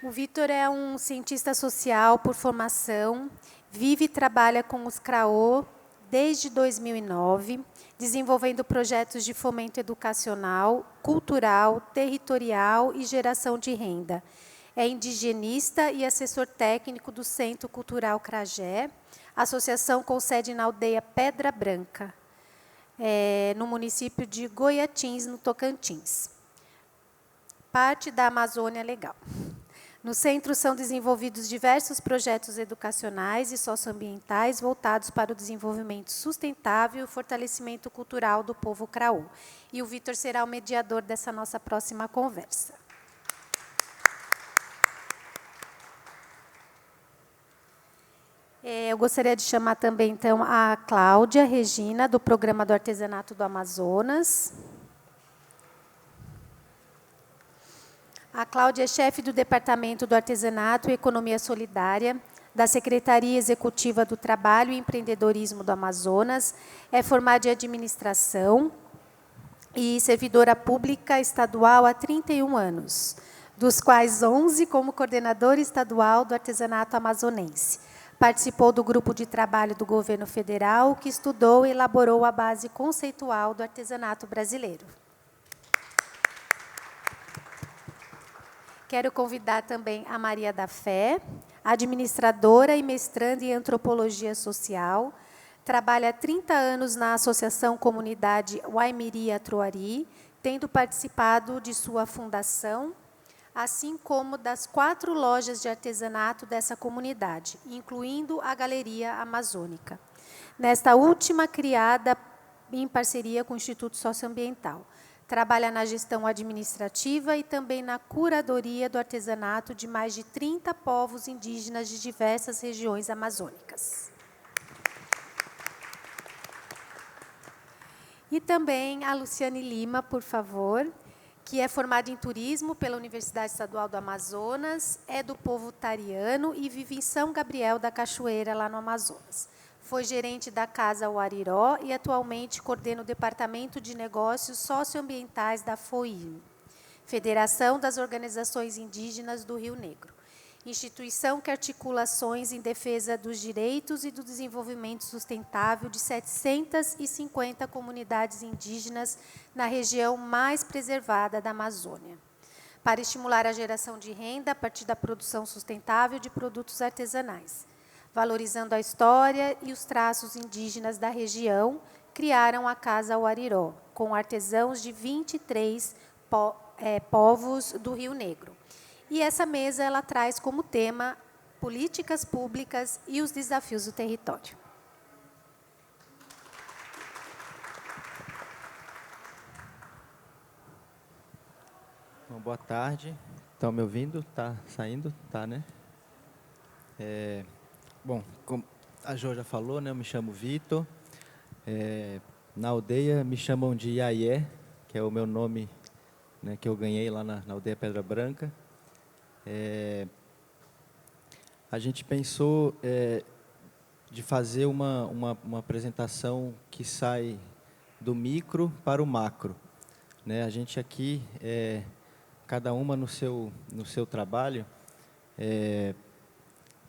O Vitor é um cientista social por formação, vive e trabalha com os CRAO desde 2009, desenvolvendo projetos de fomento educacional, cultural, territorial e geração de renda. É indigenista e assessor técnico do Centro Cultural Cragé, associação com sede na aldeia Pedra Branca, no município de Goiatins, no Tocantins. Parte da Amazônia Legal. No centro são desenvolvidos diversos projetos educacionais e socioambientais voltados para o desenvolvimento sustentável e o fortalecimento cultural do povo CRAU. E o Vitor será o mediador dessa nossa próxima conversa. Eu gostaria de chamar também, então, a Cláudia Regina, do Programa do Artesanato do Amazonas. A Cláudia é chefe do Departamento do Artesanato e Economia Solidária, da Secretaria Executiva do Trabalho e Empreendedorismo do Amazonas, é formada em administração e servidora pública estadual há 31 anos, dos quais 11 como coordenadora estadual do artesanato amazonense. Participou do grupo de trabalho do governo federal, que estudou e elaborou a base conceitual do artesanato brasileiro. Quero convidar também a Maria da Fé, administradora e mestranda em Antropologia Social, trabalha há 30 anos na Associação Comunidade Waimiri Atroari, tendo participado de sua fundação, assim como das 4 lojas de artesanato dessa comunidade, incluindo a Galeria Amazônica. Nesta última, criada em parceria com o Instituto Socioambiental. Trabalha na gestão administrativa e também na curadoria do artesanato de mais de 30 povos indígenas de diversas regiões amazônicas. E também a Luciane Lima, por favor, que é formada em turismo pela Universidade Estadual do Amazonas, é do povo tariano e vive em São Gabriel da Cachoeira, lá no Amazonas. Foi gerente da Casa Uariró e atualmente coordena o Departamento de Negócios Socioambientais da FOIM, Federação das Organizações Indígenas do Rio Negro, instituição que articula ações em defesa dos direitos e do desenvolvimento sustentável de 750 comunidades indígenas na região mais preservada da Amazônia, para estimular a geração de renda a partir da produção sustentável de produtos artesanais. Valorizando a história e os traços indígenas da região, criaram a Casa Uariró, com artesãos de 23 povos do Rio Negro. E essa mesa ela traz como tema políticas públicas e os desafios do território. Bom, boa tarde. Estão me ouvindo? Está saindo? Tá, né? Bom, como a Jo já falou, né, eu me chamo Vitor. Na aldeia me chamam de Iaié, que é o meu nome, né, que eu ganhei lá na aldeia Pedra Branca. A gente pensou de fazer uma apresentação que sai do micro para o macro, né? A gente aqui, cada uma no seu trabalho,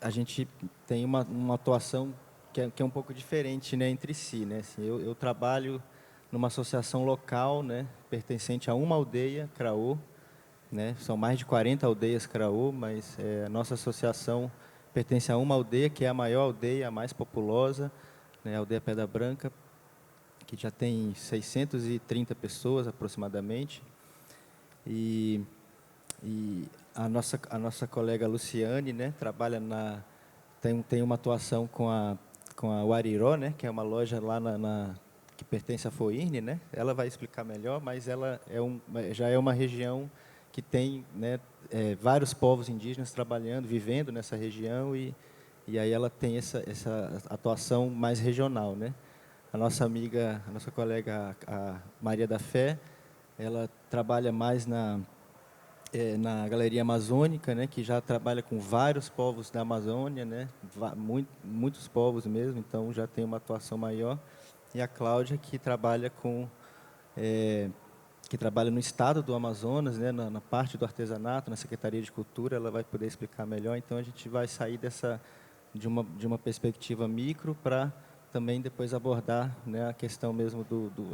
a gente tem uma atuação que é um pouco diferente, né, entre si, né? Assim, eu trabalho numa associação local, né, pertencente a uma aldeia, CRAO, né? São mais de 40 aldeias CRAO, mas a nossa associação pertence a uma aldeia, que é a maior aldeia, a mais populosa, né, a aldeia Pedra Branca, que já tem 630 pessoas aproximadamente. E a nossa colega Luciane, né, trabalha tem uma atuação com a Uariró, né, que é uma loja lá que pertence à FOIRN, né? Ela vai explicar melhor, mas ela já é uma região que tem, né, vários povos indígenas trabalhando, vivendo nessa região, e aí ela tem essa atuação mais regional, né? A nossa colega, a Maria da Fé, ela trabalha mais na Galeria Amazônica, né, que já trabalha com vários povos da Amazônia, né, muitos povos mesmo, então já tem uma atuação maior. E a Cláudia, que trabalha com que trabalha no estado do Amazonas, né, na parte do artesanato, na Secretaria de Cultura, ela vai poder explicar melhor. Então, a gente vai sair de uma perspectiva micro para também depois abordar, né, a questão mesmo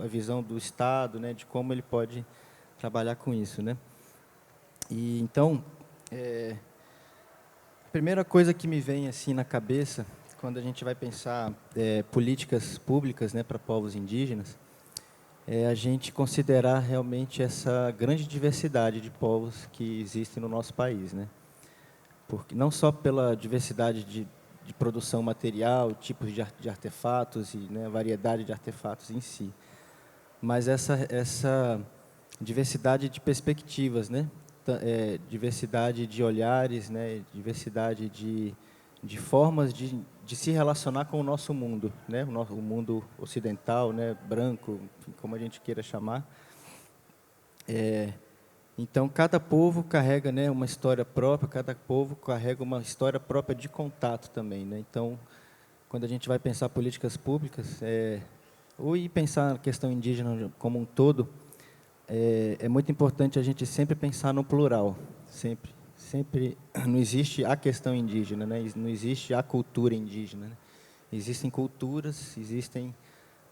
a visão do Estado, né, de como ele pode trabalhar com isso, né. E então, a primeira coisa que me vem assim na cabeça quando a gente vai pensar políticas públicas, né, para povos indígenas, é a gente considerar realmente essa grande diversidade de povos que existem no nosso país, né? Porque não só pela diversidade de produção material, tipos de artefatos e, né, variedade de artefatos em si, mas essa diversidade de perspectivas, né? Diversidade de olhares, né? Diversidade de formas de se relacionar com o nosso mundo, né? O mundo ocidental, né? Branco, enfim, como a gente queira chamar. Então, cada povo carrega, né, uma história própria, cada povo carrega uma história própria de contato também, né? Então, quando a gente vai pensar políticas públicas, ou ir pensar a questão indígena como um todo, é muito importante a gente sempre pensar no plural, sempre. Sempre não existe a questão indígena, né? Não existe a cultura indígena, né? Existem culturas, existem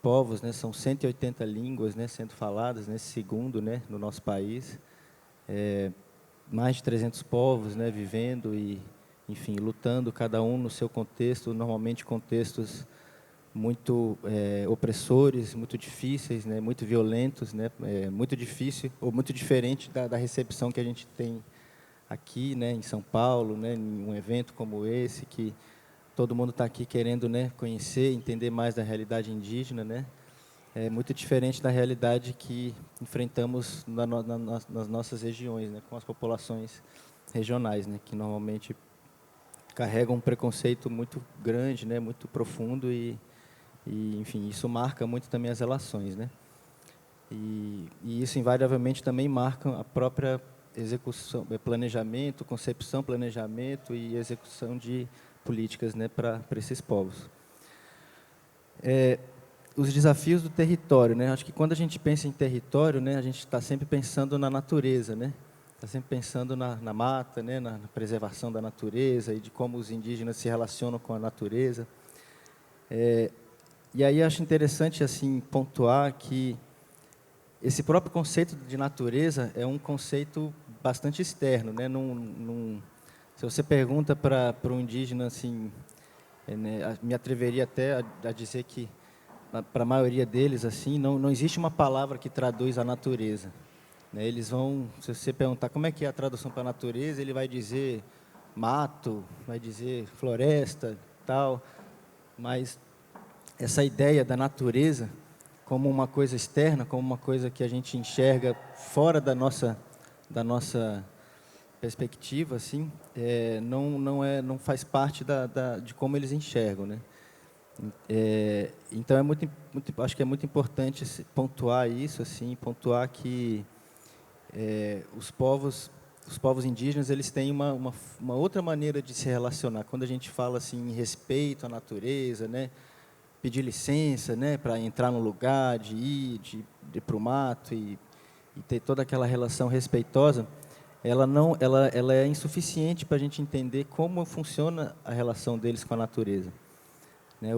povos, né? São 180 línguas, né, sendo faladas nesse segundo, né, no nosso país. Mais de 300 povos, né, vivendo e, enfim, lutando, cada um no seu contexto, normalmente contextos muito opressores, muito difíceis, né, muito violentos, né, muito difícil ou muito diferente da recepção que a gente tem aqui, né, em São Paulo, né, em um evento como esse, que todo mundo está aqui querendo, né, conhecer, entender mais da realidade indígena, né, é muito diferente da realidade que enfrentamos nas nossas regiões, né, com as populações regionais, né, que normalmente carregam um preconceito muito grande, né, muito profundo e enfim, isso marca muito também as relações, né. E isso invariavelmente também marca a própria execução, planejamento, concepção, planejamento e execução de políticas, né, para esses povos. Os desafios do território, né? Acho que quando a gente pensa em território, né, a gente está sempre pensando na natureza, né? Está sempre pensando na mata, né, na preservação da natureza e de como os indígenas se relacionam com a natureza. E aí acho interessante assim pontuar que esse próprio conceito de natureza é um conceito bastante externo, né? Se você pergunta para um indígena, assim, né, me atreveria até a dizer que, para a maioria deles, assim, não existe uma palavra que traduz a natureza, né? Eles vão, se você perguntar como é que é a tradução para a natureza, ele vai dizer mato, vai dizer floresta, tal, mas essa ideia da natureza como uma coisa externa, como uma coisa que a gente enxerga fora da nossa perspectiva, assim, não faz parte de como eles enxergam, né? Então acho que é muito importante pontuar isso, assim, pontuar que os povos indígenas eles têm uma outra maneira de se relacionar. Quando a gente fala assim em respeito à natureza, né? Pedir licença, né, para entrar no lugar, de ir para o mato e ter toda aquela relação respeitosa, ela é insuficiente para a gente entender como funciona a relação deles com a natureza. Né,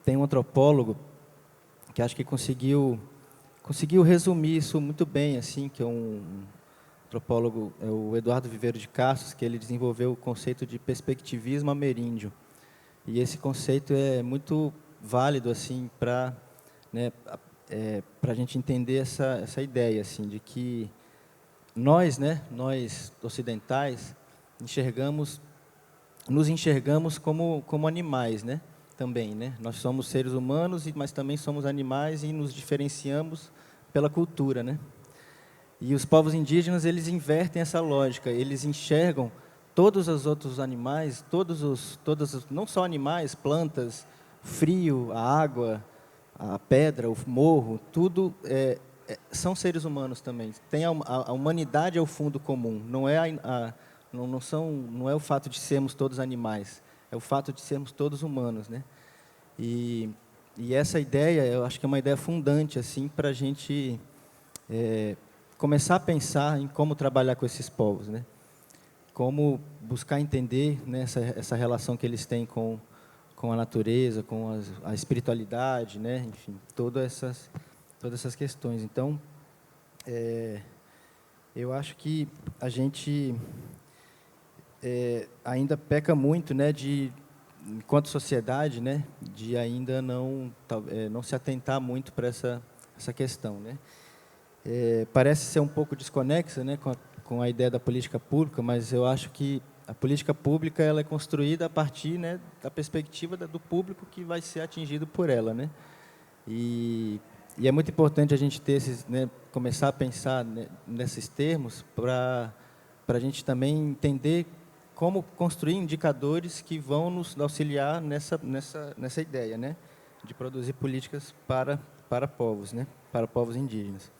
tem um antropólogo que acho que conseguiu resumir isso muito bem, assim, que é um antropólogo, é o Eduardo Viveiro de Castro, que ele desenvolveu o conceito de perspectivismo ameríndio. E esse conceito é muito válido assim para, né, para a gente entender essa ideia assim de que nós, né, nós ocidentais nos enxergamos como animais, né, também, né. Nós somos seres humanos mas também somos animais e nos diferenciamos pela cultura, né. E os povos indígenas eles invertem essa lógica, eles enxergam todos os outros animais, não só animais, plantas, frio, a água, a pedra, o morro, tudo são seres humanos também. A humanidade é o fundo comum, não é o fato de sermos todos animais, é o fato de sermos todos humanos, né? E essa ideia, eu acho que é uma ideia fundante assim para a gente começar a pensar em como trabalhar com esses povos, né? Como buscar entender, né, essa relação que eles têm com a natureza, com a espiritualidade, né? Enfim, todas essas questões. Então, eu acho que a gente ainda peca muito, né, enquanto sociedade, né, de ainda não se atentar muito para essa questão, né? Parece ser um pouco desconexa, né, com a ideia da política pública, mas eu acho que a política pública ela é construída a partir, né, da perspectiva do público que vai ser atingido por ela, né? E é muito importante a gente ter né, começar a pensar, né, nesses termos para a gente também entender como construir indicadores que vão nos auxiliar nessa ideia, né, de produzir políticas para povos, né, para povos indígenas.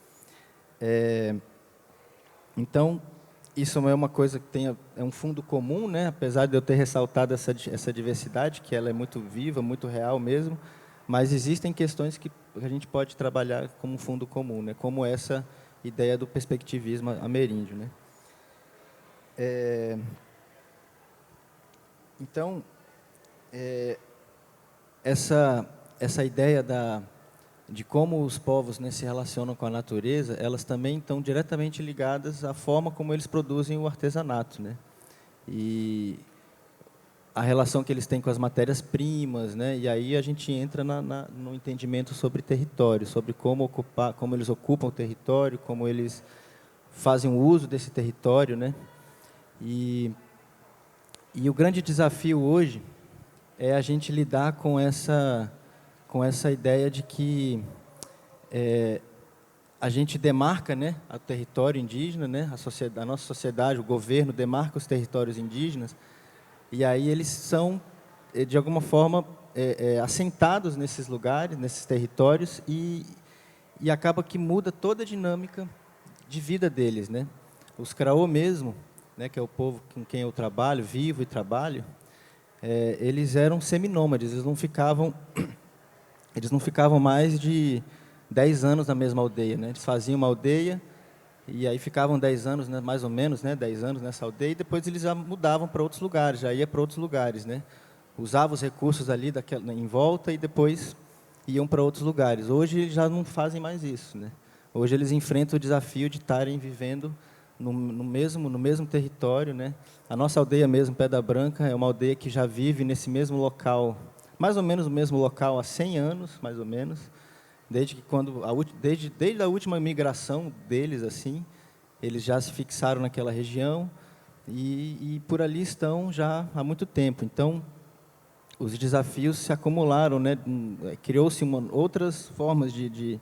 Então, isso é uma coisa que é um fundo comum, né? Apesar de eu ter ressaltado essa diversidade, que ela é muito viva, muito real mesmo, mas existem questões que a gente pode trabalhar como um fundo comum, né? Como essa ideia do perspectivismo ameríndio, né? Então, essa ideia de como os povos, né, se relacionam com a natureza, elas também estão diretamente ligadas à forma como eles produzem o artesanato, né? E a relação que eles têm com as matérias-primas, né? E aí a gente entra no entendimento sobre território, sobre como eles ocupam o território, como eles fazem o uso desse território, né? E o grande desafio hoje é a gente lidar com essa ideia de que a gente demarca, né, o território indígena, né, a nossa sociedade, o governo demarca os territórios indígenas, e aí eles são, de alguma forma, assentados nesses lugares, nesses territórios, e acaba que muda toda a dinâmica de vida deles, né? Os Craô mesmo, né, que é o povo com quem eu trabalho, vivo e trabalho, eles eram seminômades, eles não ficavam mais de 10 anos na mesma aldeia, né? Eles faziam uma aldeia e aí ficavam 10 anos, né, mais ou menos, né, 10 anos nessa aldeia, e depois eles já mudavam para outros lugares, já ia para outros lugares, né? Usavam os recursos ali em volta e depois iam para outros lugares. Hoje eles já não fazem mais isso, né? Hoje eles enfrentam o desafio de estarem vivendo no mesmo território, né? A nossa aldeia mesmo, Pedra Branca, é uma aldeia que já vive nesse mesmo local, mais ou menos no mesmo local há 100 anos, mais ou menos, desde a última migração deles, assim, eles já se fixaram naquela região e por ali estão já há muito tempo. Então, os desafios se acumularam, né? Criou-se outras formas de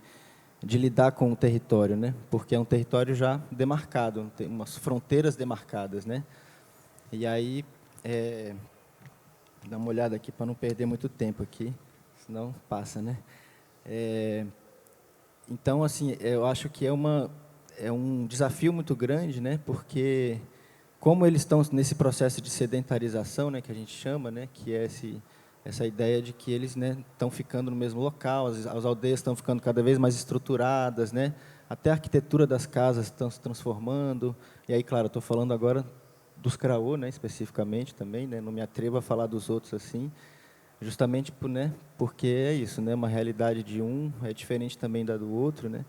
lidar com o território, né? Porque é um território já demarcado, tem umas fronteiras demarcadas, né? E aí, dá uma olhada aqui para não perder muito tempo aqui, senão passa, né? Então, assim, eu acho que é um desafio muito grande, né? Porque como eles estão nesse processo de sedentarização, né, que a gente chama, né, que é essa ideia de que eles, né, estão ficando no mesmo local, as aldeias estão ficando cada vez mais estruturadas, né? Até a arquitetura das casas estão se transformando. E aí, claro, estou falando agora dos Craô, né, especificamente também, né? Não me atrevo a falar dos outros assim. Justamente porque é isso, né? Uma realidade de um é diferente também da do outro, né?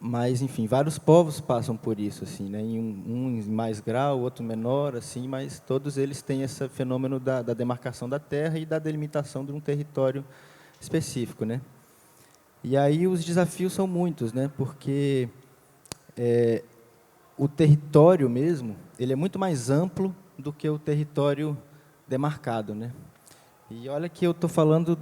Mas, enfim, vários povos passam por isso, assim, né? Um em mais grau, outro menor, assim, mas todos eles têm esse fenômeno da demarcação da terra e da delimitação de um território específico, né? E aí os desafios são muitos, né? Porque o território mesmo, ele é muito mais amplo do que o território demarcado, né? E olha que eu estou falando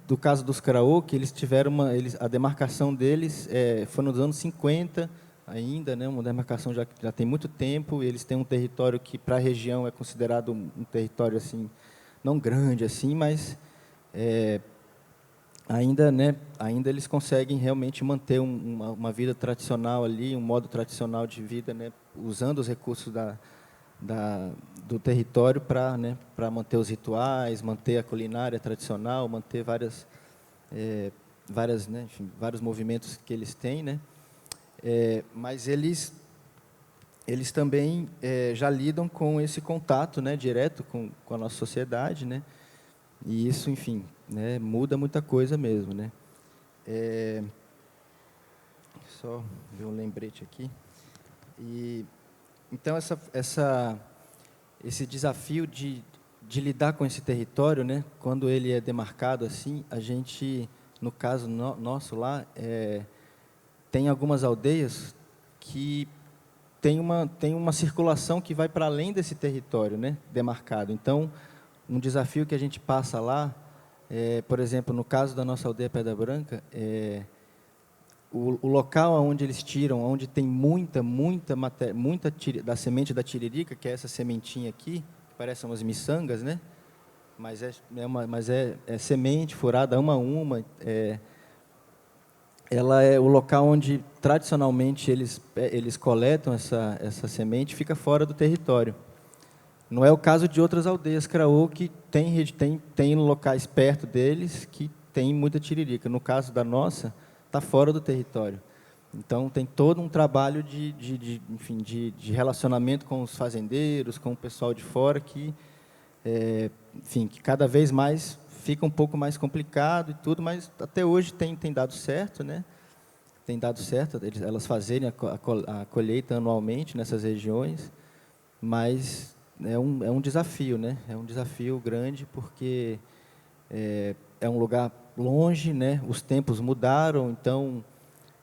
do caso dos Craô, que eles tiveram a demarcação deles foi nos anos 50 ainda, né? Uma demarcação já tem muito tempo. Eles têm um território que para a região é considerado um território assim não grande assim, mas ainda, né? Ainda eles conseguem realmente manter uma vida tradicional ali, um modo tradicional de vida, né? Usando os recursos do território para manter os rituais, manter a culinária tradicional, manter várias né, enfim, vários movimentos que eles têm, né? Mas eles também já lidam com esse contato, né, direto com a nossa sociedade, né? E isso, enfim, né, muda muita coisa mesmo, né? Só ver um lembrete aqui. Então esse desafio de lidar com esse território, né, quando ele é demarcado assim, a gente, no caso nosso lá, tem algumas aldeias que tem uma circulação que vai para além desse território, né, demarcado. Então, um desafio que a gente passa lá, por exemplo, no caso da nossa aldeia Pedra Branca, o local onde eles tiram, onde tem muita da semente da tiririca, que é essa sementinha aqui, que parece umas miçangas, né? Mas é semente furada uma a uma. Ela é o local onde tradicionalmente eles coletam essa semente, fica fora do território. Não é o caso de outras aldeias Craô que tem locais perto deles que tem muita tiririca. No caso da nossa, está fora do território. Então, tem todo um trabalho enfim, de relacionamento com os fazendeiros, com o pessoal de fora, que, enfim, que cada vez mais fica um pouco mais complicado e tudo, mas até hoje tem dado certo, né? Tem dado certo elas fazerem a colheita anualmente nessas regiões, mas é um desafio, né? É um desafio grande, porque é um lugar longe, né? Os tempos mudaram, então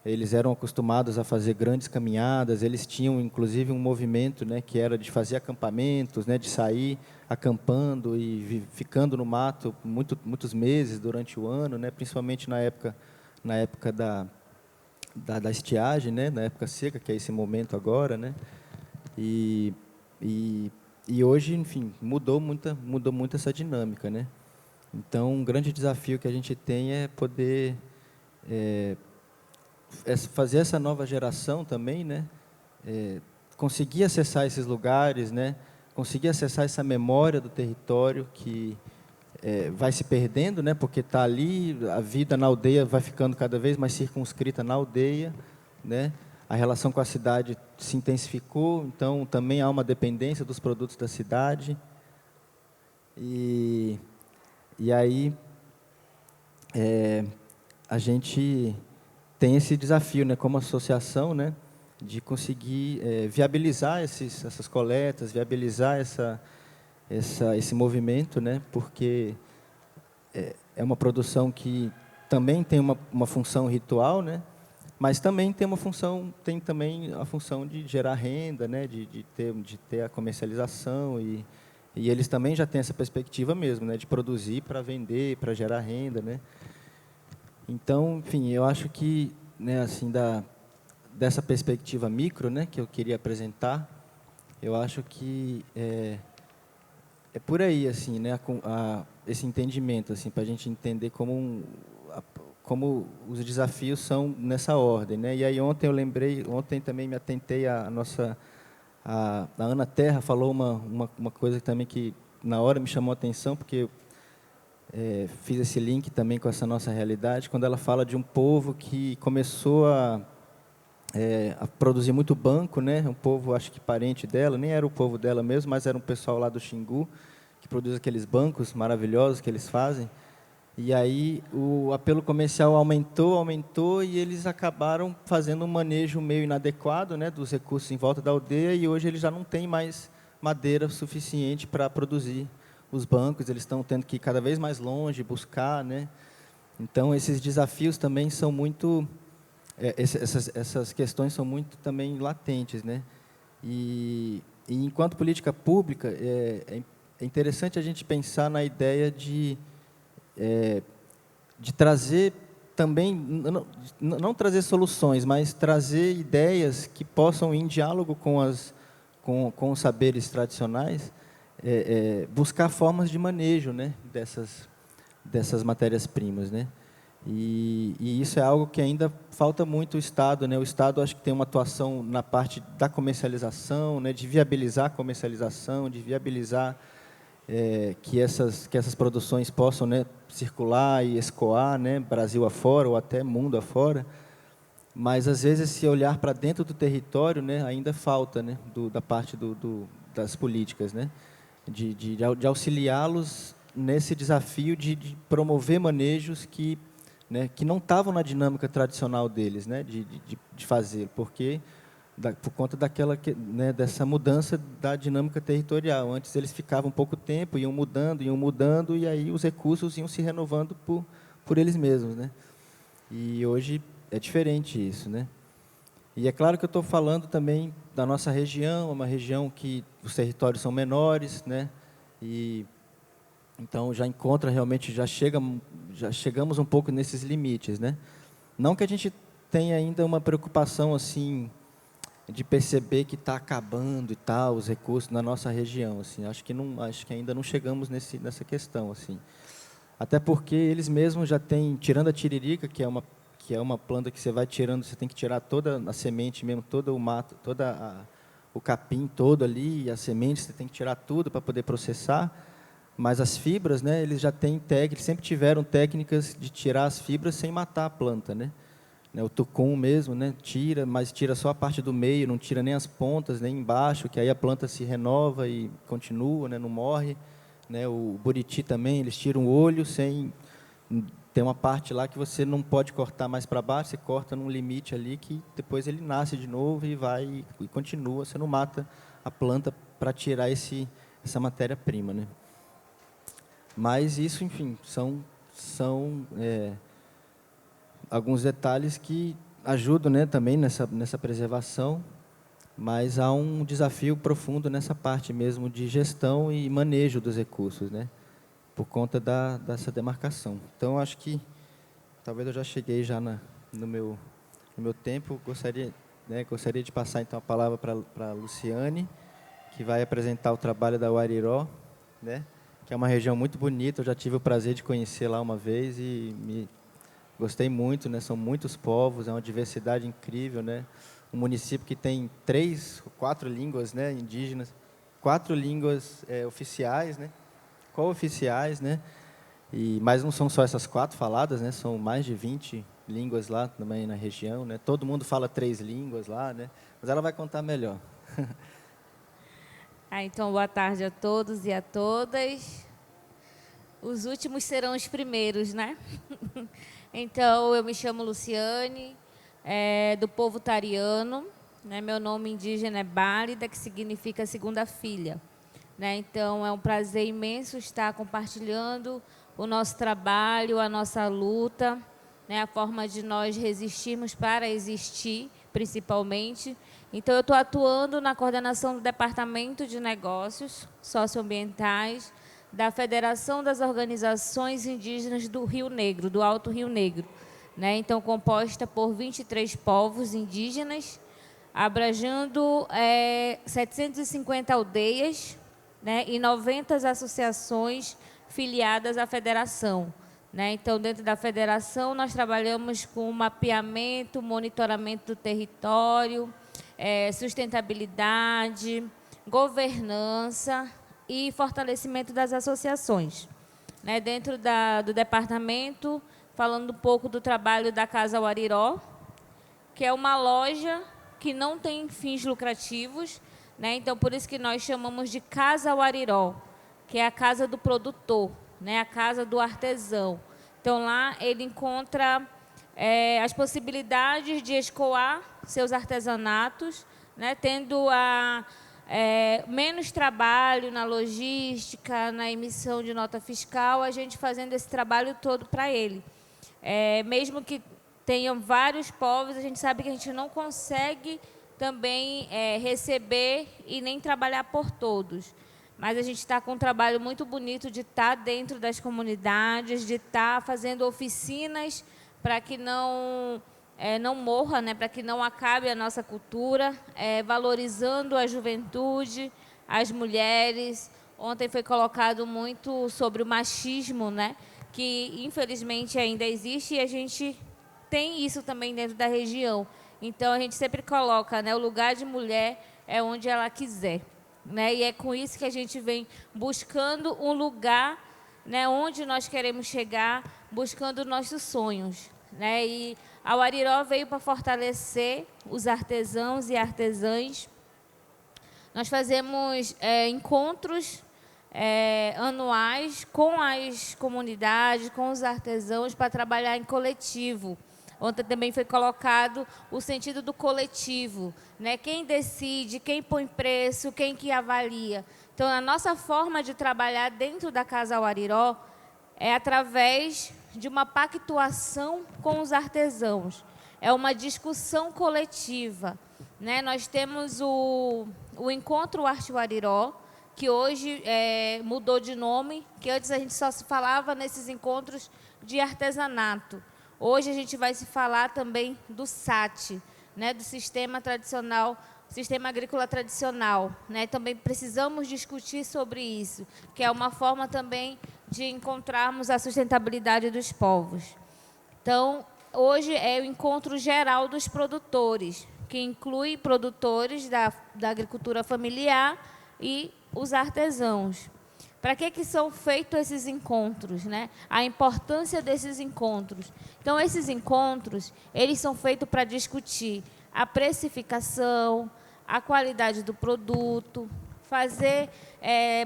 eles eram acostumados a fazer grandes caminhadas, eles tinham inclusive um movimento, né, que era de fazer acampamentos, né, de sair acampando e ficando no mato muitos meses durante o ano, né, principalmente na época da estiagem, né, na época seca, que é esse momento agora, né? E hoje, enfim, mudou muito essa dinâmica, né? Então, um grande desafio que a gente tem é poder fazer essa nova geração também, né? Conseguir acessar esses lugares, né? Conseguir acessar essa memória do território que vai se perdendo, né? Porque está ali, a vida na aldeia vai ficando cada vez mais circunscrita na aldeia, né? A relação com a cidade se intensificou, então também há uma dependência dos produtos da cidade. E aí a gente tem esse desafio, né, como associação, né, de conseguir viabilizar essas coletas, viabilizar esse movimento, né, porque é uma produção que também tem uma função ritual, né, mas também tem também a função de gerar renda, né, de ter a comercialização, e eles também já têm essa perspectiva mesmo, né, de produzir para vender, para gerar renda, né. Então, enfim, eu acho que, né, assim, dessa perspectiva micro, né, que eu queria apresentar, eu acho que é por aí, assim, né, esse entendimento, assim, para a gente entender como os desafios são nessa ordem, né. E aí ontem também me atentei a Ana Terra falou uma coisa também que na hora me chamou a atenção, porque fiz esse link também com essa nossa realidade, quando ela fala de um povo que começou a produzir muito banco, né? Um povo, acho que parente dela, nem era o povo dela mesmo, mas era um pessoal lá do Xingu, que produz aqueles bancos maravilhosos que eles fazem. E aí o apelo comercial aumentou, e eles acabaram fazendo um manejo meio inadequado, né, dos recursos em volta da aldeia, e hoje eles já não têm mais madeira suficiente para produzir os bancos, eles estão tendo que ir cada vez mais longe, buscar, né? Então, esses desafios também são muito... essas questões são muito também latentes, né? E enquanto política pública, é interessante a gente pensar na ideia de trazer também, não trazer soluções, mas trazer ideias que possam ir em diálogo com os saberes tradicionais, buscar formas de manejo, né, dessas matérias-primas, né? E isso é algo que ainda falta muito o Estado, né? O Estado, acho que tem uma atuação na parte da comercialização, né, de viabilizar a comercialização, de viabilizar que essas produções possam, né, circular e escoar, né, Brasil afora ou até mundo afora, mas às vezes esse olhar para dentro do território, né, ainda falta, né, da parte das políticas, né, de auxiliá-los nesse desafio de promover manejos né, que não estavam na dinâmica tradicional deles, né, de fazer, porque por conta né, dessa mudança da dinâmica territorial. Antes eles ficavam pouco tempo, iam mudando, e aí os recursos iam se renovando por eles mesmos, né? E hoje é diferente isso, né? E é claro que eu estou falando também da nossa região, uma região que os territórios são menores, né? E então já encontra realmente, já chegamos um pouco nesses limites, né? Não que a gente tenha ainda uma preocupação assim de perceber que está acabando e tal os recursos na nossa região, assim. Acho que ainda não chegamos nessa questão, assim. Até porque eles mesmos já têm, tirando a tiririca, que é uma planta que você vai tirando, você tem que tirar toda a semente mesmo, todo o mato, o capim todo ali, e a semente você tem que tirar tudo para poder processar. Mas as fibras, né, eles já têm eles sempre tiveram técnicas de tirar as fibras sem matar a planta, né? O tucum mesmo, né, mas tira só a parte do meio, não tira nem as pontas, nem embaixo, que aí a planta se renova e continua, né, não morre. Né, o buriti também, eles tiram o olho sem... Tem uma parte lá que você não pode cortar mais para baixo, você corta num limite ali que depois ele nasce de novo e vai e continua. Você não mata a planta para tirar essa matéria-prima, né? Mas isso, enfim, são alguns detalhes que ajudam, né, também nessa preservação, mas há um desafio profundo nessa parte mesmo de gestão e manejo dos recursos, né, por conta dessa demarcação. Então, acho que talvez eu já cheguei já no meu tempo. Gostaria de passar então a palavra para a Luciane, que vai apresentar o trabalho da Uariró, né, que é uma região muito bonita. Eu já tive o prazer de conhecer lá uma vez e gostei muito, né? São muitos povos, é uma diversidade incrível, né? Um município que tem 3 ou 4 línguas, né, indígenas, 4 línguas oficiais, né? Co-oficiais, né? Mas não são só essas 4 faladas, né? São mais de 20 línguas lá também na região, né? Todo mundo fala 3 línguas lá, né? Mas ela vai contar melhor. Então, boa tarde a todos e a todas. Os últimos serão os primeiros, né? Então, eu me chamo Luciane, do povo tariano, né? Meu nome indígena é Bálida, que significa segunda filha, né? Então, é um prazer imenso estar compartilhando o nosso trabalho, a nossa luta, né? A forma de nós resistirmos para existir, principalmente. Então, eu estou atuando na coordenação do Departamento de Negócios Socioambientais da Federação das Organizações Indígenas do Rio Negro, do Alto Rio Negro, né? Então, composta por 23 povos indígenas, abrangendo 750 aldeias, né? E 90 associações filiadas à federação, né? Então, dentro da federação, nós trabalhamos com mapeamento, monitoramento do território, sustentabilidade, governança e fortalecimento das associações, né? Dentro do departamento, falando um pouco do trabalho da Casa Uariró, que é uma loja que não tem fins lucrativos, né? Então, por isso que nós chamamos de Casa Uariró, que é a casa do produtor, né? A casa do artesão. Então, lá ele encontra as possibilidades de escoar seus artesanatos, né? Tendo menos trabalho na logística, na emissão de nota fiscal, a gente fazendo esse trabalho todo para ele. Mesmo que tenham vários povos, a gente sabe que a gente não consegue também receber e nem trabalhar por todos. Mas a gente está com um trabalho muito bonito de estar dentro das comunidades, de estar fazendo oficinas para que não morra, né, para que não acabe a nossa cultura, valorizando a juventude, as mulheres. Ontem foi colocado muito sobre o machismo, né, que infelizmente ainda existe, e a gente tem isso também dentro da região. Então, a gente sempre coloca, né, o lugar de mulher é onde ela quiser, né? E é com isso que a gente vem buscando um lugar, né, onde nós queremos chegar, buscando nossos sonhos, né? E a Wariró veio para fortalecer os artesãos e artesãs. Nós fazemos encontros anuais com as comunidades, com os artesãos, para trabalhar em coletivo. Ontem também foi colocado o sentido do coletivo, né? Quem decide, quem põe preço, quem que avalia. Então, a nossa forma de trabalhar dentro da Casa Wariró é através de uma pactuação com os artesãos. É uma discussão coletiva, né? Nós temos o Encontro Arte Wariró, que hoje mudou de nome, que antes a gente só se falava nesses encontros de artesanato. Hoje a gente vai se falar também do SAT, né, do Sistema Tradicional, Sistema Agrícola Tradicional, né? Também precisamos discutir sobre isso, que é uma forma também de encontrarmos a sustentabilidade dos povos. Então, hoje é o encontro geral dos produtores, que inclui produtores da agricultura familiar e os artesãos. Para que são feitos esses encontros, né? A importância desses encontros. Então, esses encontros, eles são feitos para discutir a precificação, a qualidade do produto,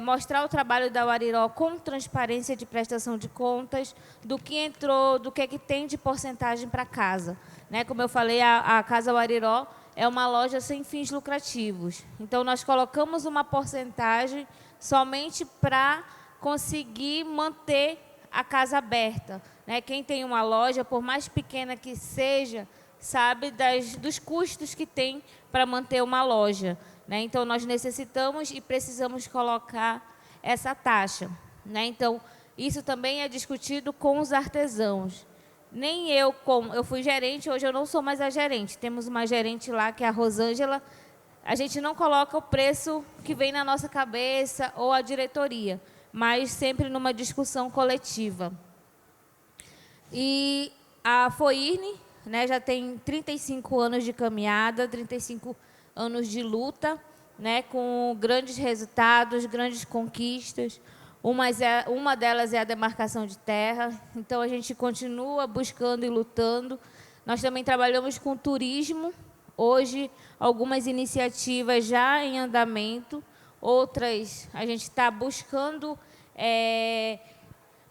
mostrar o trabalho da Wariró com transparência de prestação de contas, do que entrou, do que tem de porcentagem para casa, né? Como eu falei, a Casa Wariró é uma loja sem fins lucrativos. Então, nós colocamos uma porcentagem somente para conseguir manter a casa aberta, né? Quem tem uma loja, por mais pequena que seja, sabe dos custos que tem para manter uma loja, né? Então, nós necessitamos e precisamos colocar essa taxa, né? Então, isso também é discutido com os artesãos. Nem eu fui gerente, hoje eu não sou mais a gerente. Temos uma gerente lá, que é a Rosângela. A gente não coloca o preço que vem na nossa cabeça ou a diretoria, mas sempre numa discussão coletiva. E a FOIRN, né, já tem 35 anos de caminhada, 35 anos de luta, né, com grandes resultados, grandes conquistas. Uma delas é a demarcação de terra. Então, a gente continua buscando e lutando. Nós também trabalhamos com turismo. Hoje, algumas iniciativas já em andamento, outras a gente está buscando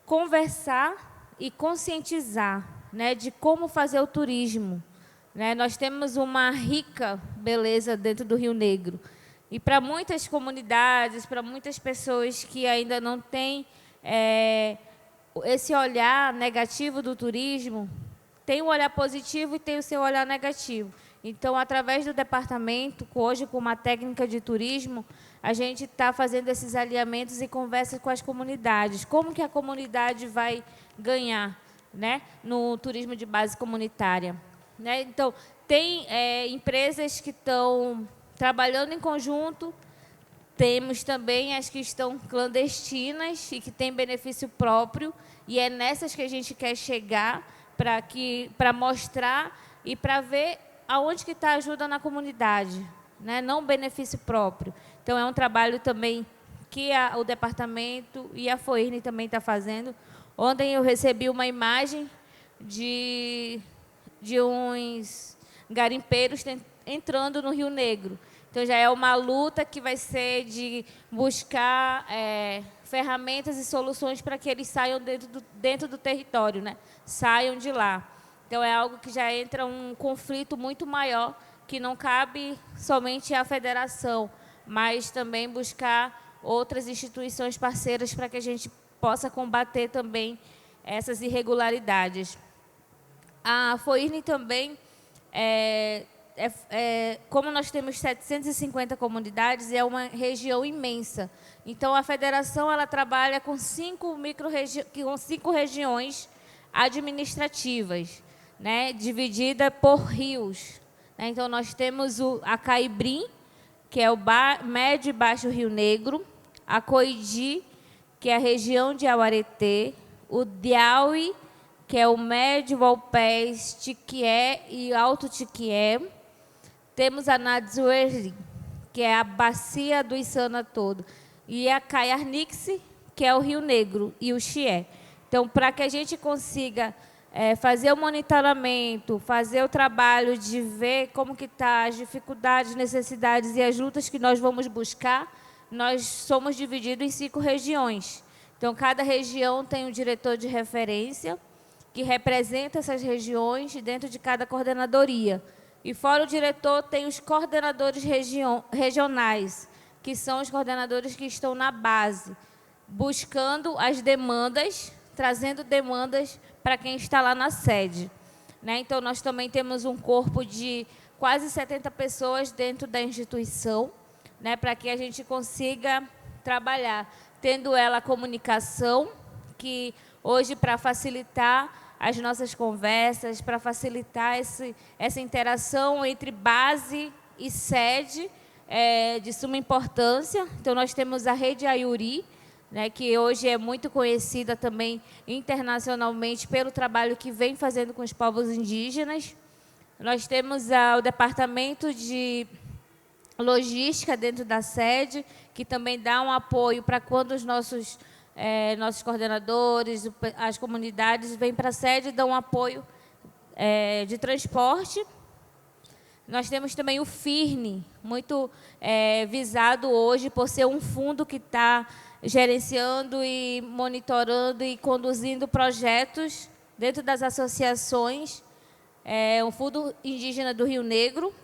conversar e conscientizar, né, de como fazer o turismo, né? Nós temos uma rica beleza dentro do Rio Negro. E para muitas comunidades, para muitas pessoas que ainda não têm esse olhar negativo do turismo, tem um olhar positivo e tem o seu olhar negativo. Então, através do departamento, hoje com uma técnica de turismo, a gente está fazendo esses alinhamentos e conversas com as comunidades. Como que a comunidade vai ganhar, né, no turismo de base comunitária, né? Então, tem empresas que estão trabalhando em conjunto, temos também as que estão clandestinas e que têm benefício próprio, e é nessas que a gente quer chegar para mostrar e para ver aonde que está a ajuda na comunidade, né? Não benefício próprio. Então, é um trabalho também que o departamento e a FOIRN também está fazendo. Ontem eu recebi uma imagem de uns garimpeiros entrando no Rio Negro. Então, já é uma luta que vai ser de buscar ferramentas e soluções para que eles saiam dentro do território, né? Saiam de lá. Então, é algo que já entra um conflito muito maior, que não cabe somente à federação, mas também buscar outras instituições parceiras para que a gente possa combater também essas irregularidades. A FOIRN também, como nós temos 750 comunidades, é uma região imensa. Então, a federação ela trabalha com 5 regiões administrativas, né, dividida por rios. Então, nós temos a Caibrim, que é o Médio e Baixo Rio Negro, a Coidi, que é a região de Auareté, o Diauí, que é o Médio, Valpés, Tiquié e Alto Tiquié. Temos a Nadzueri, que que é a bacia do Içana todo, e a Caiarnix, que é o Rio Negro, e o Chié. Então, para que a gente consiga fazer o monitoramento, fazer o trabalho de ver como que está as dificuldades, necessidades e as lutas que nós vamos buscar, nós somos divididos em 5 regiões. Então, cada região tem um diretor de referência que representa essas regiões dentro de cada coordenadoria. E fora o diretor, tem os coordenadores regionais, que são os coordenadores que estão na base, buscando as demandas, trazendo demandas para quem está lá na sede. Então, nós também temos um corpo de quase 70 pessoas dentro da instituição, para que a gente consiga trabalhar, tendo ela a comunicação, que hoje, para facilitar as nossas conversas, para facilitar essa interação entre base e sede, de suma importância. Então, nós temos a Rede Ayuri, que hoje é muito conhecida também internacionalmente pelo trabalho que vem fazendo com os povos indígenas. Nós temos o Departamento de Logística dentro da sede, que também dá um apoio para quando os nossos coordenadores, as comunidades vêm para a sede e dão um apoio de transporte. Nós temos também o FIRNE, muito visado hoje por ser um fundo que está gerenciando e monitorando e conduzindo projetos dentro das associações. Um fundo indígena do Rio Negro,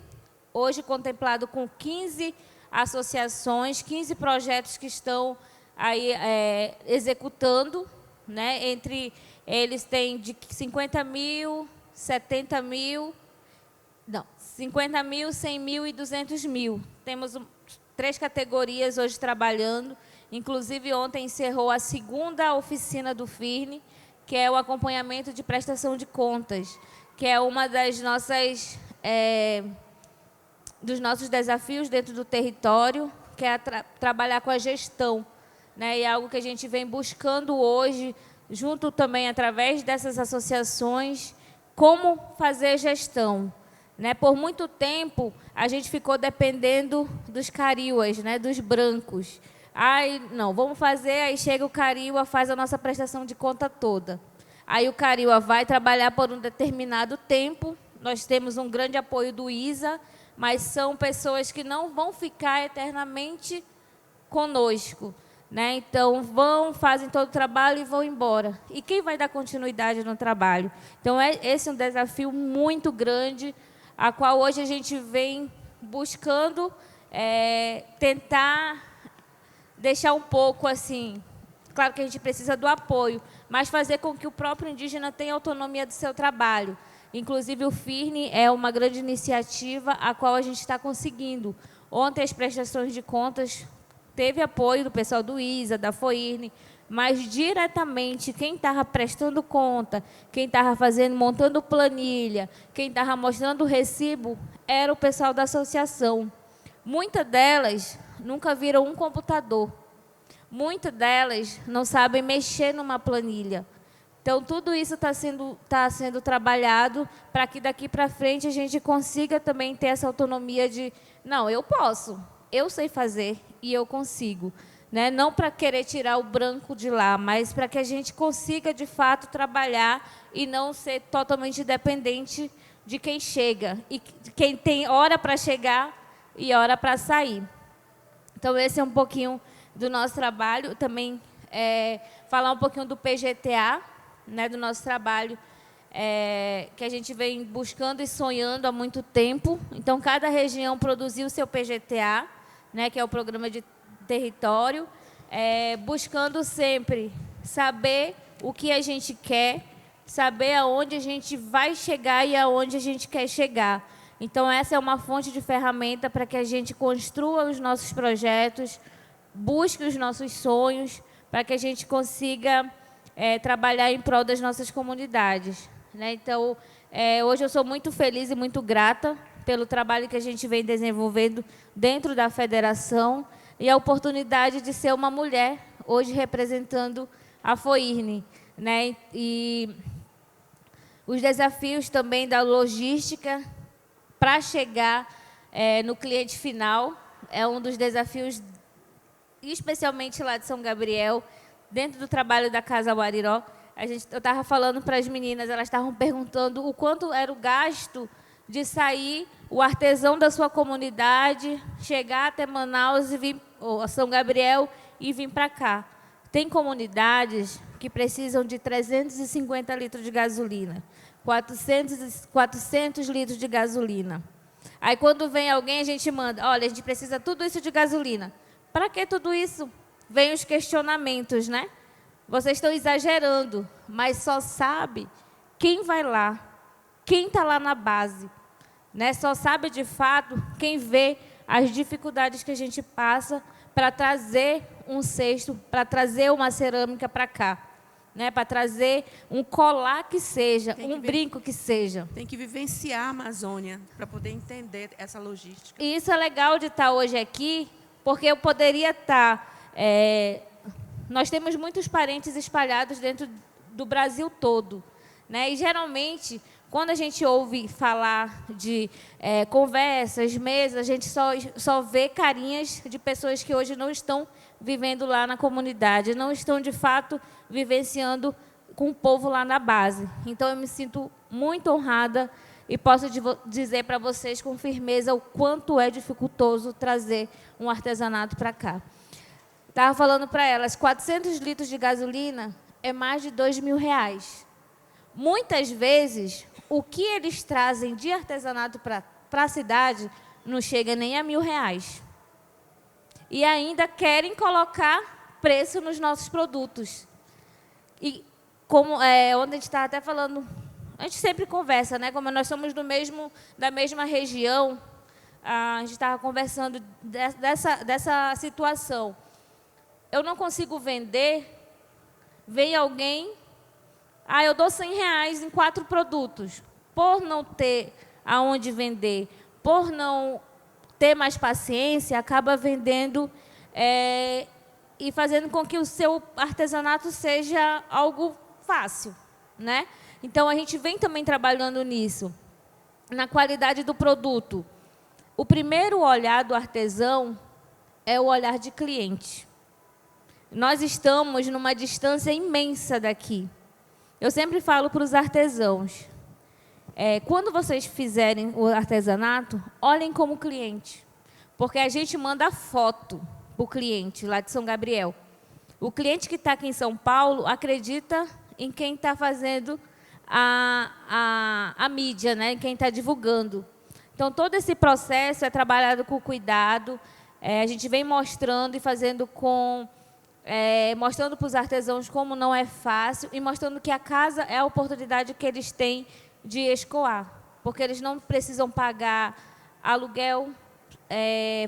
hoje contemplado com 15 associações, 15 projetos que estão aí executando, entre eles tem de 50 mil, 70 mil, não, 50 mil, 100 mil e 200 mil. Temos 3 categorias hoje trabalhando. Inclusive, ontem encerrou a 2ª oficina do FIRNE, que é o acompanhamento de prestação de contas, que é uma das nossas, dos nossos desafios dentro do território, que é trabalhar com a gestão. E é algo que a gente vem buscando hoje, junto também através dessas associações, como fazer gestão. Por muito tempo, a gente ficou dependendo dos cariuas, dos brancos. Não, vamos fazer, aí chega o cariua, faz a nossa prestação de conta toda. Aí o cariua vai trabalhar por um determinado tempo, nós temos um grande apoio do ISA, mas são pessoas que não vão ficar eternamente conosco. Então, fazem todo o trabalho e vão embora. E quem vai dar continuidade no trabalho? Então, esse é um desafio muito grande, a qual hoje a gente vem buscando tentar deixar um pouco assim, claro que a gente precisa do apoio, mas fazer com que o próprio indígena tenha autonomia do seu trabalho. Inclusive, o FIRNE é uma grande iniciativa a qual a gente está conseguindo. Ontem, as prestações de contas teve apoio do pessoal do ISA, da FOIRNE, mas diretamente quem estava prestando conta, quem estava montando planilha, quem estava mostrando o recibo, era o pessoal da associação. Muitas delas nunca viram um computador. Muitas delas não sabem mexer numa planilha. Então, tudo isso está sendo trabalhado para que daqui para frente a gente consiga também ter essa autonomia de, não, eu posso, eu sei fazer e eu consigo. Não para querer tirar o branco de lá, mas para que a gente consiga, de fato, trabalhar e não ser totalmente dependente de quem chega. E quem tem hora para chegar e hora para sair. Então, esse é um pouquinho do nosso trabalho. Também falar um pouquinho do PGTA, do nosso trabalho, que a gente vem buscando e sonhando há muito tempo. Então, cada região produziu o seu PGTA, que é o Programa de Território, buscando sempre saber o que a gente quer, saber aonde a gente vai chegar e aonde a gente quer chegar. Então, essa é uma fonte de ferramenta para que a gente construa os nossos projetos, busque os nossos sonhos, para que a gente consiga trabalhar em prol das nossas comunidades. Então, hoje eu sou muito feliz e muito grata pelo trabalho que a gente vem desenvolvendo dentro da federação e a oportunidade de ser uma mulher, hoje representando a FOIRNE. E os desafios também da logística para chegar no cliente final, é um dos desafios, especialmente lá de São Gabriel, dentro do trabalho da Casa Wariró. Eu estava falando para as meninas, elas estavam perguntando o quanto era o gasto de sair o artesão da sua comunidade, chegar até Manaus e vir, ou São Gabriel, e vir para cá. Tem comunidades que precisam de 350 litros de gasolina, 400 litros de gasolina. Aí, quando vem alguém, a gente manda, olha, a gente precisa tudo isso de gasolina. Para que tudo isso? Vem os questionamentos, né? Vocês estão exagerando, mas só sabe quem vai lá, quem está lá na base. Né? Só sabe, de fato, quem vê as dificuldades que a gente passa para trazer um cesto, para trazer uma cerâmica para cá. Né? Para trazer um colar que seja, brinco que seja. Tem que vivenciar a Amazônia para poder entender essa logística. E isso é legal de estar hoje aqui, porque eu poderia estar... nós temos muitos parentes espalhados dentro do Brasil todo. Né? E, geralmente, quando a gente ouve falar de conversas, mesas, a gente só vê carinhas de pessoas que hoje não estão vivendo lá na comunidade, não estão, de fato, vivenciando com o povo lá na base. Então, eu me sinto muito honrada e posso dizer para vocês com firmeza o quanto é dificultoso trazer um artesanato para cá. Estava falando para elas, 400 litros de gasolina é mais de R$2.000. Muitas vezes, o que eles trazem de artesanato para a cidade não chega nem a R$1.000. E ainda querem colocar preço nos nossos produtos. E como onde a gente está até falando, a gente sempre conversa, né? Como nós somos da mesma região, a gente estava conversando dessa situação. Eu não consigo vender, vem alguém, eu dou R$100 em 4 produtos. Por não ter aonde vender, por não ter mais paciência, acaba vendendo e fazendo com que o seu artesanato seja algo fácil. Né? Então, a gente vem também trabalhando nisso, na qualidade do produto. O primeiro olhar do artesão é o olhar de cliente. Nós estamos numa distância imensa daqui. Eu sempre falo para os artesãos, quando vocês fizerem o artesanato, olhem como cliente. Porque a gente manda foto para o cliente lá de São Gabriel. O cliente que está aqui em São Paulo acredita em quem está fazendo a mídia, né? Em quem está divulgando. Então, todo esse processo é trabalhado com cuidado. A gente vem mostrando e fazendo mostrando para os artesãos como não é fácil e mostrando que a casa é a oportunidade que eles têm de escoar, porque eles não precisam pagar aluguel,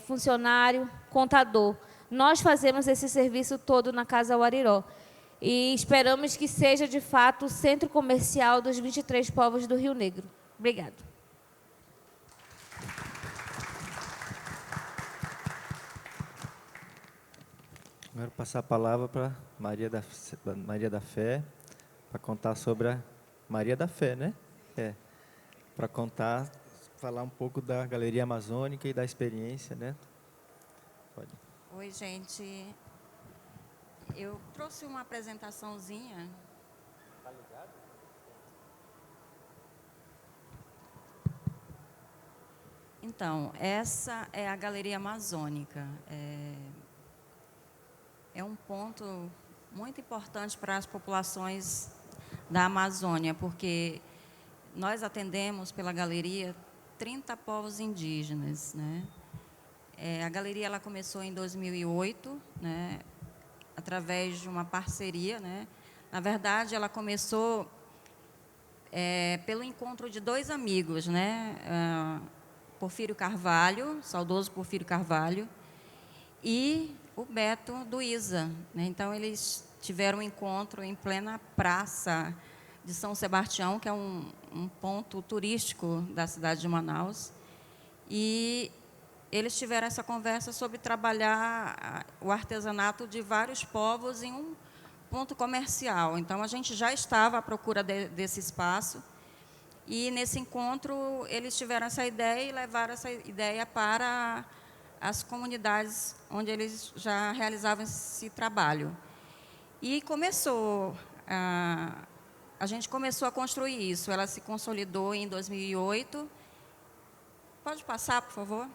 funcionário, contador. Nós fazemos esse serviço todo na Casa Wariró e esperamos que seja, de fato, o centro comercial dos 23 povos do Rio Negro. Obrigada. Agora passar a palavra para Maria da Fé, para contar sobre a Maria da Fé, né? Para falar um pouco da Galeria Amazônica e da experiência, né? Pode. Oi, gente. Eu trouxe uma apresentaçãozinha. Tá ligado? Então, essa é a Galeria Amazônica. É um ponto muito importante para as populações da Amazônia, porque nós atendemos pela galeria 30 povos indígenas. Né? A galeria ela começou em 2008, né, através de uma parceria. Né? Na verdade, ela começou pelo encontro de 2 amigos, né? Porfírio Carvalho, saudoso Porfírio Carvalho, e o Beto do ISA. Né? Então, eles tiveram um encontro em plena praça de São Sebastião, que é um ponto turístico da cidade de Manaus. E eles tiveram essa conversa sobre trabalhar o artesanato de vários povos em um ponto comercial. Então, a gente já estava à procura desse espaço. E, nesse encontro, eles tiveram essa ideia e levaram essa ideia para as comunidades onde eles já realizavam esse trabalho. E a gente começou a construir isso. Ela se consolidou em 2008. Pode passar, por favor?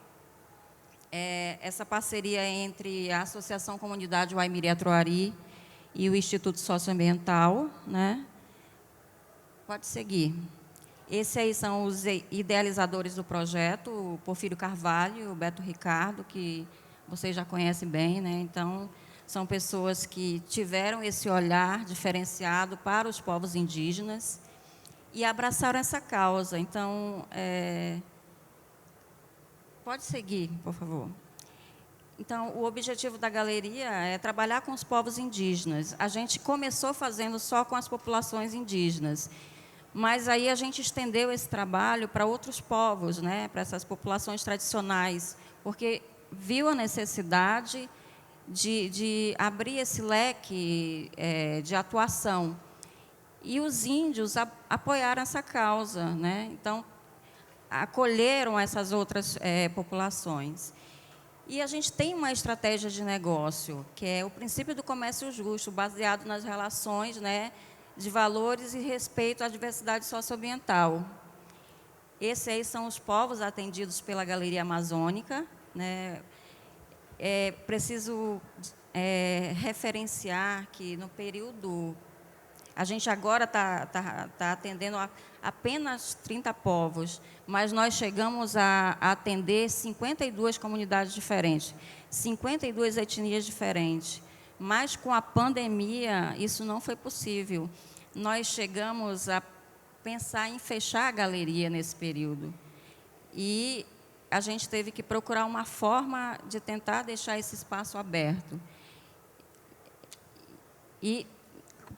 Essa parceria entre a Associação Comunidade Waimiri-Atroari e o Instituto Socioambiental, né? Pode seguir. Esses aí são os idealizadores do projeto, o Porfírio Carvalho e o Beto Ricardo, que vocês já conhecem bem, né? Então, são pessoas que tiveram esse olhar diferenciado para os povos indígenas e abraçaram essa causa. Então, pode seguir, por favor. Então, o objetivo da galeria é trabalhar com os povos indígenas. A gente começou fazendo só com as populações indígenas, mas aí a gente estendeu esse trabalho para outros povos, né, para essas populações tradicionais, porque viu a necessidade de abrir esse leque de atuação. E os índios apoiaram essa causa, né? Então, acolheram essas outras populações. E a gente tem uma estratégia de negócio, que é o princípio do comércio justo, baseado nas relações, né, de valores e respeito à diversidade socioambiental. Esses aí são os povos atendidos pela Galeria Amazônica, né? Preciso referenciar que no período... A gente agora está atendendo apenas 30 povos, mas nós chegamos a atender 52 comunidades diferentes, 52 etnias diferentes. Mas, com a pandemia, isso não foi possível. Nós chegamos a pensar em fechar a galeria nesse período. E a gente teve que procurar uma forma de tentar deixar esse espaço aberto. E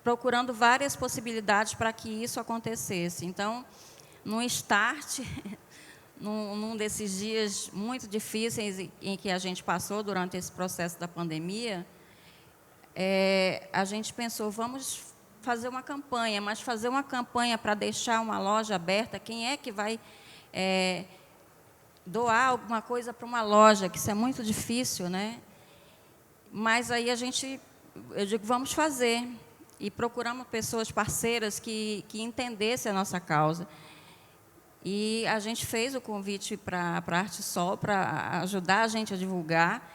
procurando várias possibilidades para que isso acontecesse. Então, no start, num desses dias muito difíceis em que a gente passou durante esse processo da pandemia, a gente pensou, vamos fazer uma campanha, mas fazer uma campanha para deixar uma loja aberta, quem é que vai doar alguma coisa para uma loja, que isso é muito difícil, né? Mas aí eu digo, vamos fazer. E procuramos pessoas parceiras que entendessem a nossa causa. E a gente fez o convite para a Artesol para ajudar a gente a divulgar.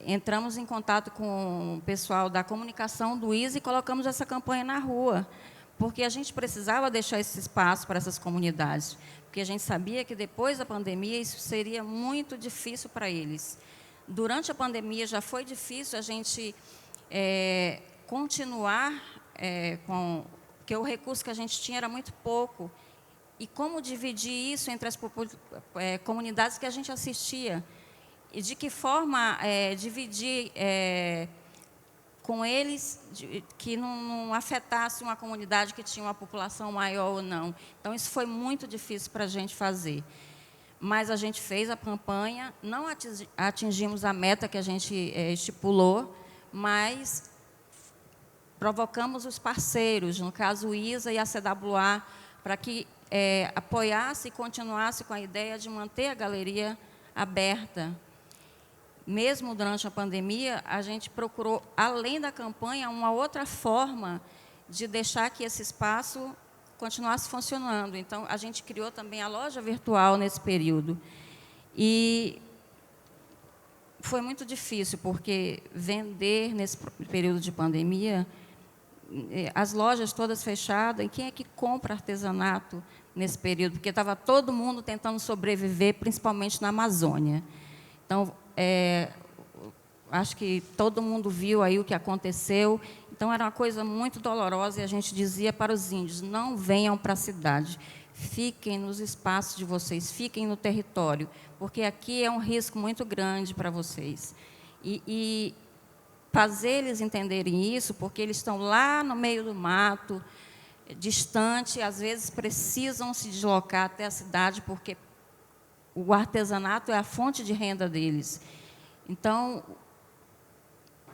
Entramos em contato com o pessoal da comunicação do ISA e colocamos essa campanha na rua, porque a gente precisava deixar esse espaço para essas comunidades, porque a gente sabia que depois da pandemia isso seria muito difícil para eles. Durante a pandemia já foi difícil a gente continuar porque o recurso que a gente tinha era muito pouco. E como dividir isso entre as comunidades que a gente assistia? E de que forma dividir com eles que não afetasse uma comunidade que tinha uma população maior ou não. Então, isso foi muito difícil para a gente fazer. Mas a gente fez a campanha, não atingimos a meta que a gente estipulou, mas provocamos os parceiros, no caso o ISA e a CWA, para que apoiasse e continuasse com a ideia de manter a galeria aberta. Mesmo durante a pandemia, a gente procurou, além da campanha, uma outra forma de deixar que esse espaço continuasse funcionando. Então, a gente criou também a loja virtual nesse período. E foi muito difícil, porque vender nesse período de pandemia, as lojas todas fechadas, e quem é que compra artesanato nesse período? Porque estava todo mundo tentando sobreviver, principalmente na Amazônia. Então, acho que todo mundo viu aí o que aconteceu. Então, era uma coisa muito dolorosa, e a gente dizia para os índios, não venham para a cidade, fiquem nos espaços de vocês, fiquem no território, porque aqui é um risco muito grande para vocês. E fazer eles entenderem isso, porque eles estão lá no meio do mato, distante, às vezes precisam se deslocar até a cidade, porque o artesanato é a fonte de renda deles. Então,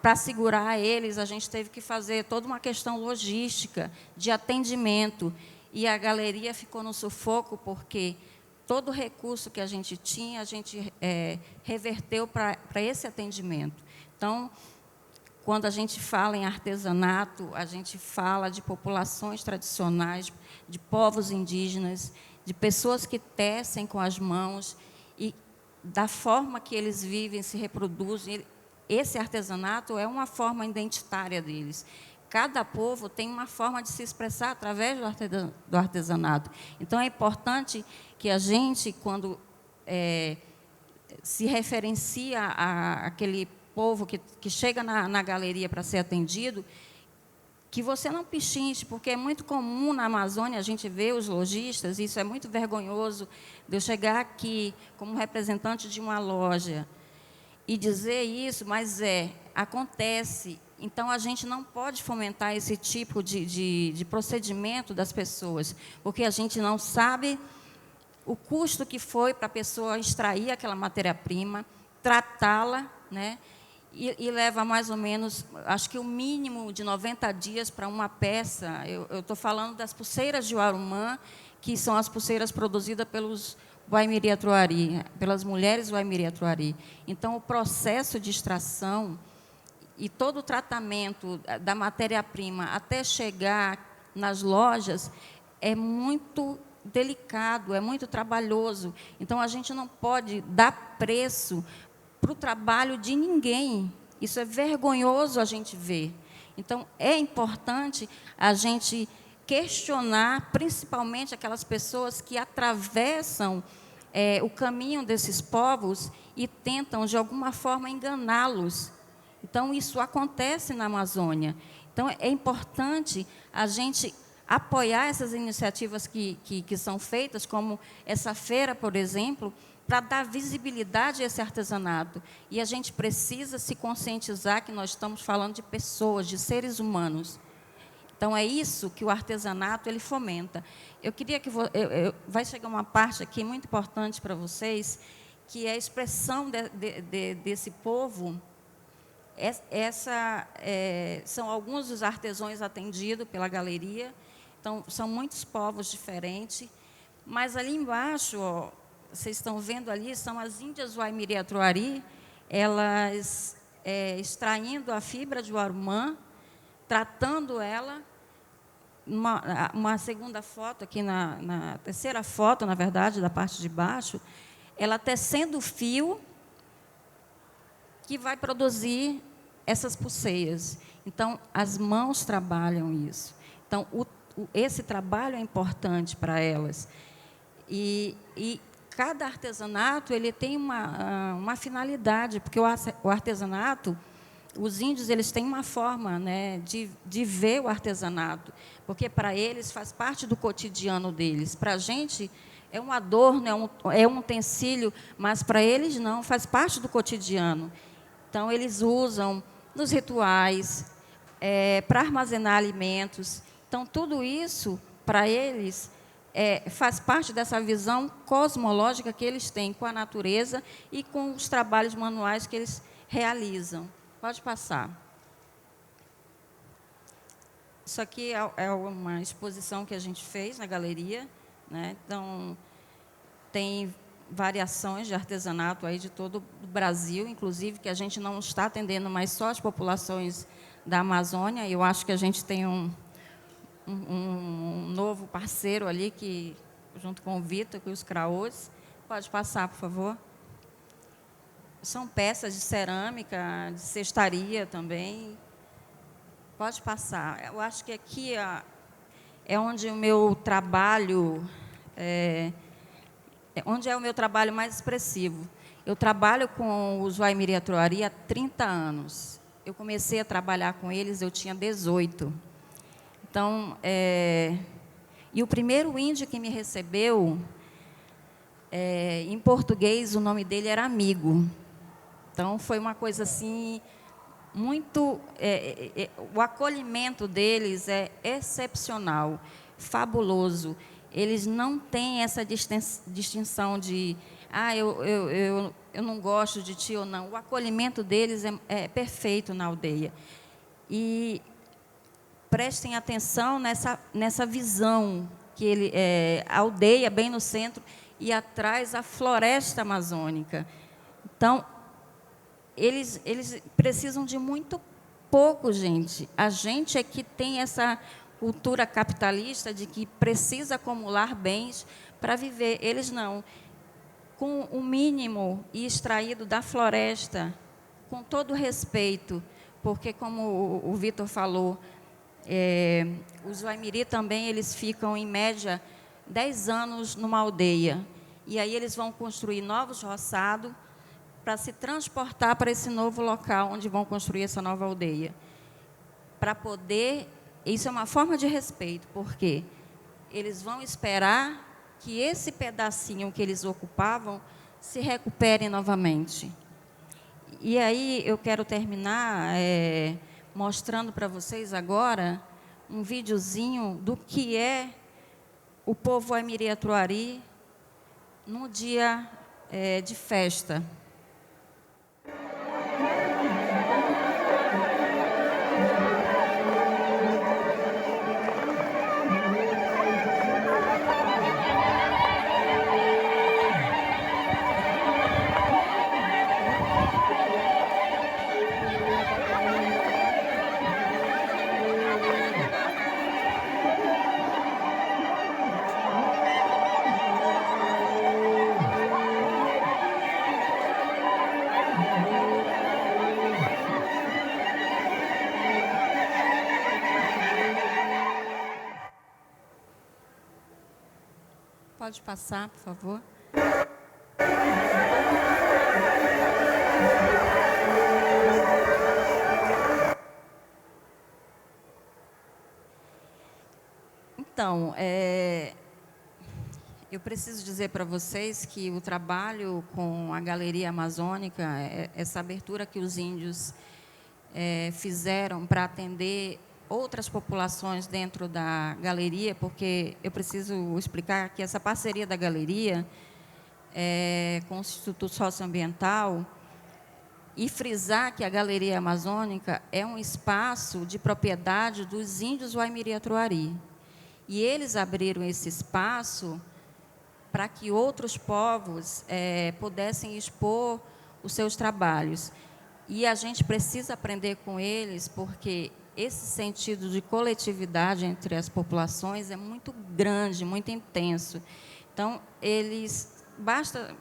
para segurar eles, a gente teve que fazer toda uma questão logística, de atendimento, e a galeria ficou no sufoco, porque todo o recurso que a gente tinha, a gente reverteu para esse atendimento. Então, quando a gente fala em artesanato, a gente fala de populações tradicionais, de povos indígenas, de pessoas que tecem com as mãos e da forma que eles vivem, se reproduzem. Esse artesanato é uma forma identitária deles. Cada povo tem uma forma de se expressar através do artesanato. Então, é importante que a gente, quando se referencia àquele povo que chega na galeria para ser atendido, que você não pichinche, porque é muito comum na Amazônia a gente ver os lojistas, e isso é muito vergonhoso, de eu chegar aqui como representante de uma loja e dizer isso, mas acontece. Então, a gente não pode fomentar esse tipo de procedimento das pessoas, porque a gente não sabe o custo que foi para a pessoa extrair aquela matéria-prima, tratá-la, né? E leva mais ou menos, acho que o mínimo de 90 dias para uma peça. Eu estou falando das pulseiras de Uarumã, que são as pulseiras produzidas pelos Waimiri-Atuari, pelas mulheres Waimiri-Atuari. Então, o processo de extração e todo o tratamento da matéria-prima até chegar nas lojas é muito delicado, é muito trabalhoso. Então, a gente não pode dar preço para o trabalho de ninguém. Isso é vergonhoso a gente ver. Então, é importante a gente questionar, principalmente aquelas pessoas que atravessam o caminho desses povos e tentam, de alguma forma, enganá-los. Então, isso acontece na Amazônia. Então, é importante a gente apoiar essas iniciativas que são feitas, como essa feira, por exemplo, para dar visibilidade a esse artesanato. E a gente precisa se conscientizar que nós estamos falando de pessoas, de seres humanos. Então, é isso que o artesanato ele fomenta. Eu queria que... vai chegar uma parte aqui muito importante para vocês, que é a expressão desse povo. São alguns dos artesãos atendidos pela galeria. Então, são muitos povos diferentes. Mas, ali embaixo, ó, vocês estão vendo ali, são as índias Waimiri-Atuari, elas extraindo a fibra de Uarumã, tratando ela. Uma segunda foto, aqui na terceira foto, na verdade, da parte de baixo, ela tecendo o fio que vai produzir essas pulseiras. Então, as mãos trabalham isso. Então, esse trabalho é importante para elas. E cada artesanato ele tem uma finalidade, porque o artesanato, os índios eles têm uma forma, né, de ver o artesanato, porque para eles faz parte do cotidiano deles. Para a gente é um adorno, é um utensílio, mas para eles não, faz parte do cotidiano. Então, eles usam nos rituais, para armazenar alimentos. Então, tudo isso, para eles, faz parte dessa visão cosmológica que eles têm com a natureza e com os trabalhos manuais que eles realizam. Pode passar. Isso aqui é uma exposição que a gente fez na galeria, né? Então, tem variações de artesanato aí de todo o Brasil, inclusive, que a gente não está atendendo mais só as populações da Amazônia. Eu acho que a gente tem um novo parceiro ali, que, junto com o Vitor, com os craôs. Pode passar, por favor. São peças de cerâmica, de cestaria também. Pode passar. Eu acho que aqui é onde o meu trabalho... onde é o meu trabalho mais expressivo. Eu trabalho com os Waimiri-Atuari há 30 anos. Eu comecei a trabalhar com eles, eu tinha 18. Então, e o primeiro índio que me recebeu, em português, o nome dele era Amigo. Então, foi uma coisa assim, muito... o acolhimento deles é excepcional, fabuloso. Eles não têm essa distinção de, eu não gosto de ti ou não. O acolhimento deles é perfeito na aldeia. E prestem atenção nessa visão, que a aldeia bem no centro, ir atrás a floresta amazônica. Então, eles precisam de muito pouco, gente. A gente é que tem essa cultura capitalista de que precisa acumular bens para viver. Eles não. Com o mínimo e extraído da floresta, com todo respeito, porque, como o Vitor falou, os Waimiri também eles ficam, em média, 10 anos numa aldeia. E aí eles vão construir novos roçados para se transportar para esse novo local onde vão construir essa nova aldeia. Para poder... Isso é uma forma de respeito, porque eles vão esperar que esse pedacinho que eles ocupavam se recupere novamente. E aí eu quero terminar mostrando para vocês agora um videozinho do que é o povo Waimiri-Atuari no dia de festa. Pode passar, por favor. Então, eu preciso dizer para vocês que o trabalho com a Galeria Amazônica, essa abertura que os índios fizeram para atender outras populações dentro da galeria, porque eu preciso explicar que essa parceria da galeria com o Instituto Socioambiental e frisar que a Galeria Amazônica é um espaço de propriedade dos índios Waimiri-Atuari. E eles abriram esse espaço para que outros povos pudessem expor os seus trabalhos. E a gente precisa aprender com eles, porque esse sentido de coletividade entre as populações é muito grande, muito intenso. Então, basta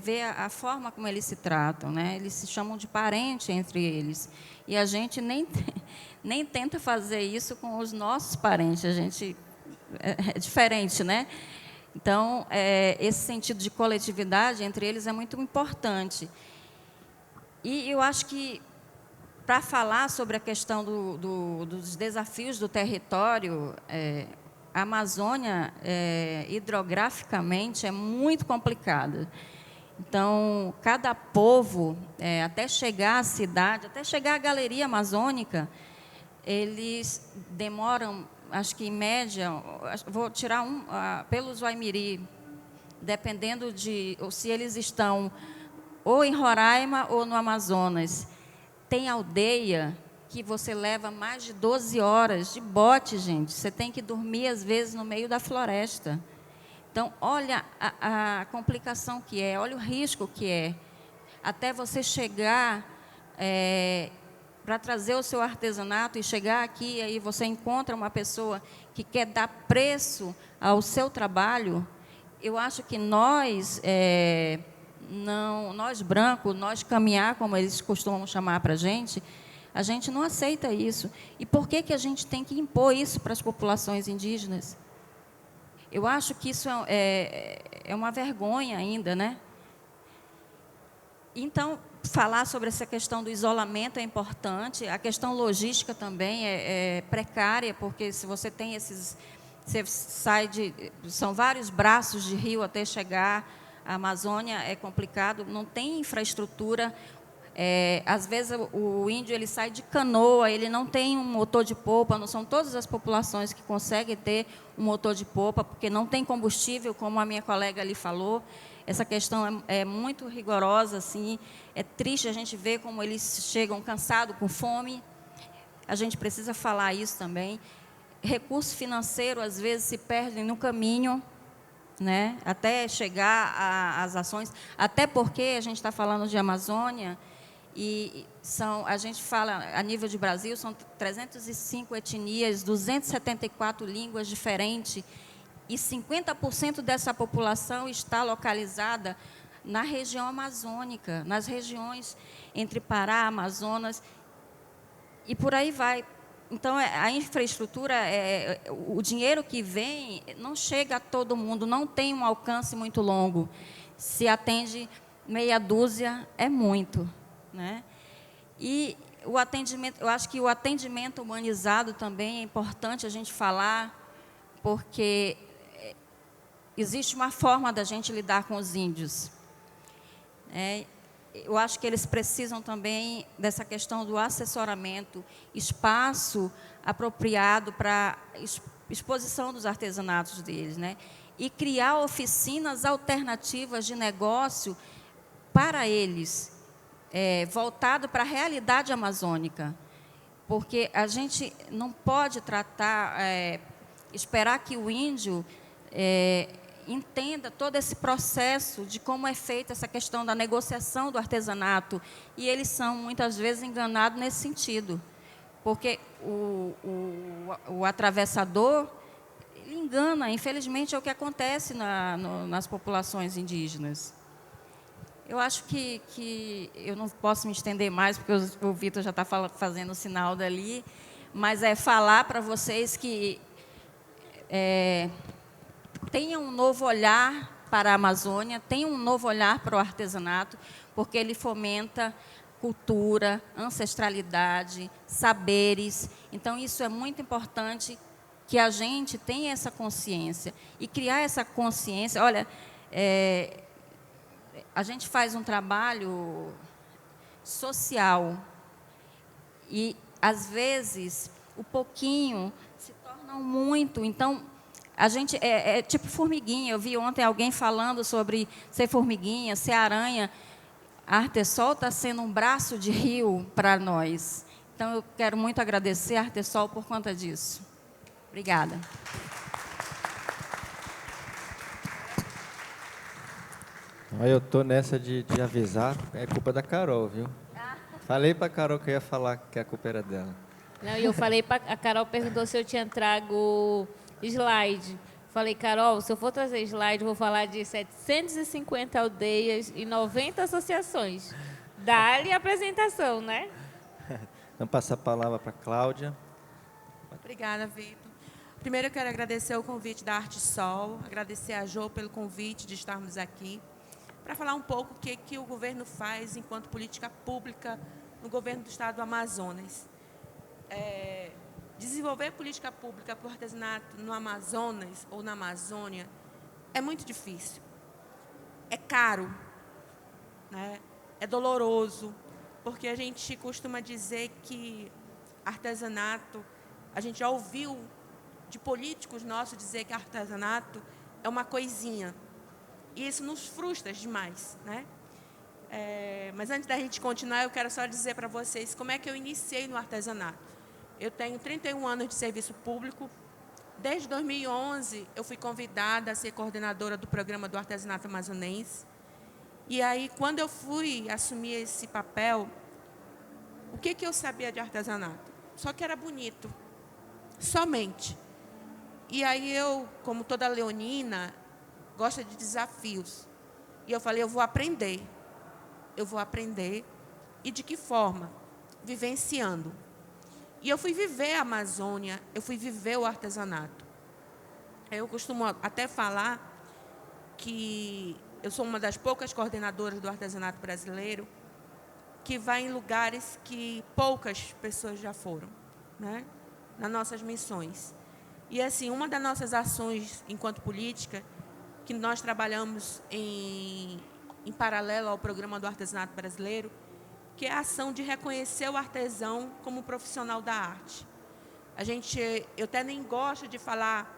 ver a forma como eles se tratam, né? Eles se chamam de parente entre eles. E a gente nem tenta fazer isso com os nossos parentes, a gente é diferente, né? Então, esse sentido de coletividade entre eles é muito importante. E eu acho que, para falar sobre a questão dos desafios do território, a Amazônia, hidrograficamente, é muito complicada. Então, cada povo, até chegar à cidade, até chegar à Galeria Amazônica, eles demoram, acho que em média, vou tirar pelos Waimiri, dependendo de se eles estão ou em Roraima ou no Amazonas. Tem aldeia que você leva mais de 12 horas de bote, gente. Você tem que dormir, às vezes, no meio da floresta. Então, olha a complicação que é, olha o risco que é. Até você chegar para trazer o seu artesanato e chegar aqui, aí você encontra uma pessoa que quer dar preço ao seu trabalho. Eu acho que nós brancos, nós caminhar, como eles costumam chamar para a gente não aceita isso. E por que a gente tem que impor isso para as populações indígenas? Eu acho que isso é uma vergonha ainda, né? Então, falar sobre essa questão do isolamento é importante, a questão logística também é precária, porque se você tem você são vários braços de rio até chegar à Amazônia, é complicado, não tem infraestrutura. Às vezes o índio ele sai de canoa, ele não tem um motor de polpa, não são todas as populações que conseguem ter um motor de polpa, porque não tem combustível, como a minha colega ali falou. Essa questão é muito rigorosa, assim, é triste a gente ver como eles chegam cansados, com fome. A gente precisa falar isso também. Recurso financeiro, às vezes, se perdem no caminho. né, até chegar às ações, até porque a gente está falando de Amazônia, e a gente fala, a nível de Brasil, são 305 etnias, 274 línguas diferentes, e 50% dessa população está localizada na região amazônica, nas regiões entre Pará, Amazonas, e por aí vai. Então, a infraestrutura, o dinheiro que vem não chega a todo mundo, não tem um alcance muito longo. Se atende meia dúzia, é muito, né? E o atendimento, eu acho que o atendimento humanizado também é importante a gente falar, porque existe uma forma da gente lidar com os índios. Eu acho que eles precisam também dessa questão do assessoramento, espaço apropriado para exposição dos artesanatos deles, né? E criar oficinas alternativas de negócio para eles, voltado para a realidade amazônica. Porque a gente não pode esperar que o índio entenda todo esse processo de como é feita essa questão da negociação do artesanato, e eles são, muitas vezes, enganados nesse sentido, porque o atravessador, ele engana, infelizmente, é o que acontece nas populações indígenas. Eu acho que eu não posso me estender mais, porque o Vitor já está fazendo o sinal dali, mas falar para vocês que tenham um novo olhar para a Amazônia, tenham um novo olhar para o artesanato, porque ele fomenta cultura, ancestralidade, saberes. Então, isso é muito importante que a gente tenha essa consciência. E criar essa consciência... Olha, a gente faz um trabalho social e, às vezes, o pouquinho se torna um muito. Então, a gente é tipo formiguinha. Eu vi ontem alguém falando sobre ser formiguinha, ser aranha. A Artesol está sendo um braço de rio para nós. Então, eu quero muito agradecer a Artesol por conta disso. Obrigada. Eu estou nessa de avisar, é culpa da Carol, viu? Falei para a Carol que eu ia falar que a culpa era dela. Não, e eu falei a Carol perguntou se eu tinha trago slide. Falei, Carol, se eu for trazer slide, eu vou falar de 750 aldeias e 90 associações. Dá-lhe a apresentação, né? Vamos passar a palavra para a Cláudia. Obrigada, Vitor. Primeiro, eu quero agradecer o convite da Artesol, agradecer a Jo pelo convite de estarmos aqui, para falar um pouco o que o governo faz enquanto política pública no governo do Estado do Amazonas. Desenvolver política pública para o artesanato no Amazonas ou na Amazônia é muito difícil. É caro, né? É doloroso, porque a gente costuma dizer que artesanato, a gente já ouviu de políticos nossos dizer que artesanato é uma coisinha. E isso nos frustra demais, né? Mas antes da gente continuar, eu quero só dizer para vocês como é que eu iniciei no artesanato. Eu tenho 31 anos de serviço público. Desde 2011, eu fui convidada a ser coordenadora do programa do artesanato amazonense. E aí, quando eu fui assumir esse papel, o que eu sabia de artesanato? Só que era bonito, somente. E aí eu, como toda leonina, gosto de desafios. E eu falei, eu vou aprender. E de que forma? Vivenciando. E eu fui viver a Amazônia, eu fui viver o artesanato. Eu costumo até falar que eu sou uma das poucas coordenadoras do artesanato brasileiro que vai em lugares que poucas pessoas já foram, né? Nas nossas missões. E, assim, uma das nossas ações enquanto política, que nós trabalhamos em paralelo ao programa do artesanato brasileiro, que é a ação de reconhecer o artesão como profissional da arte. Eu até nem gosto de falar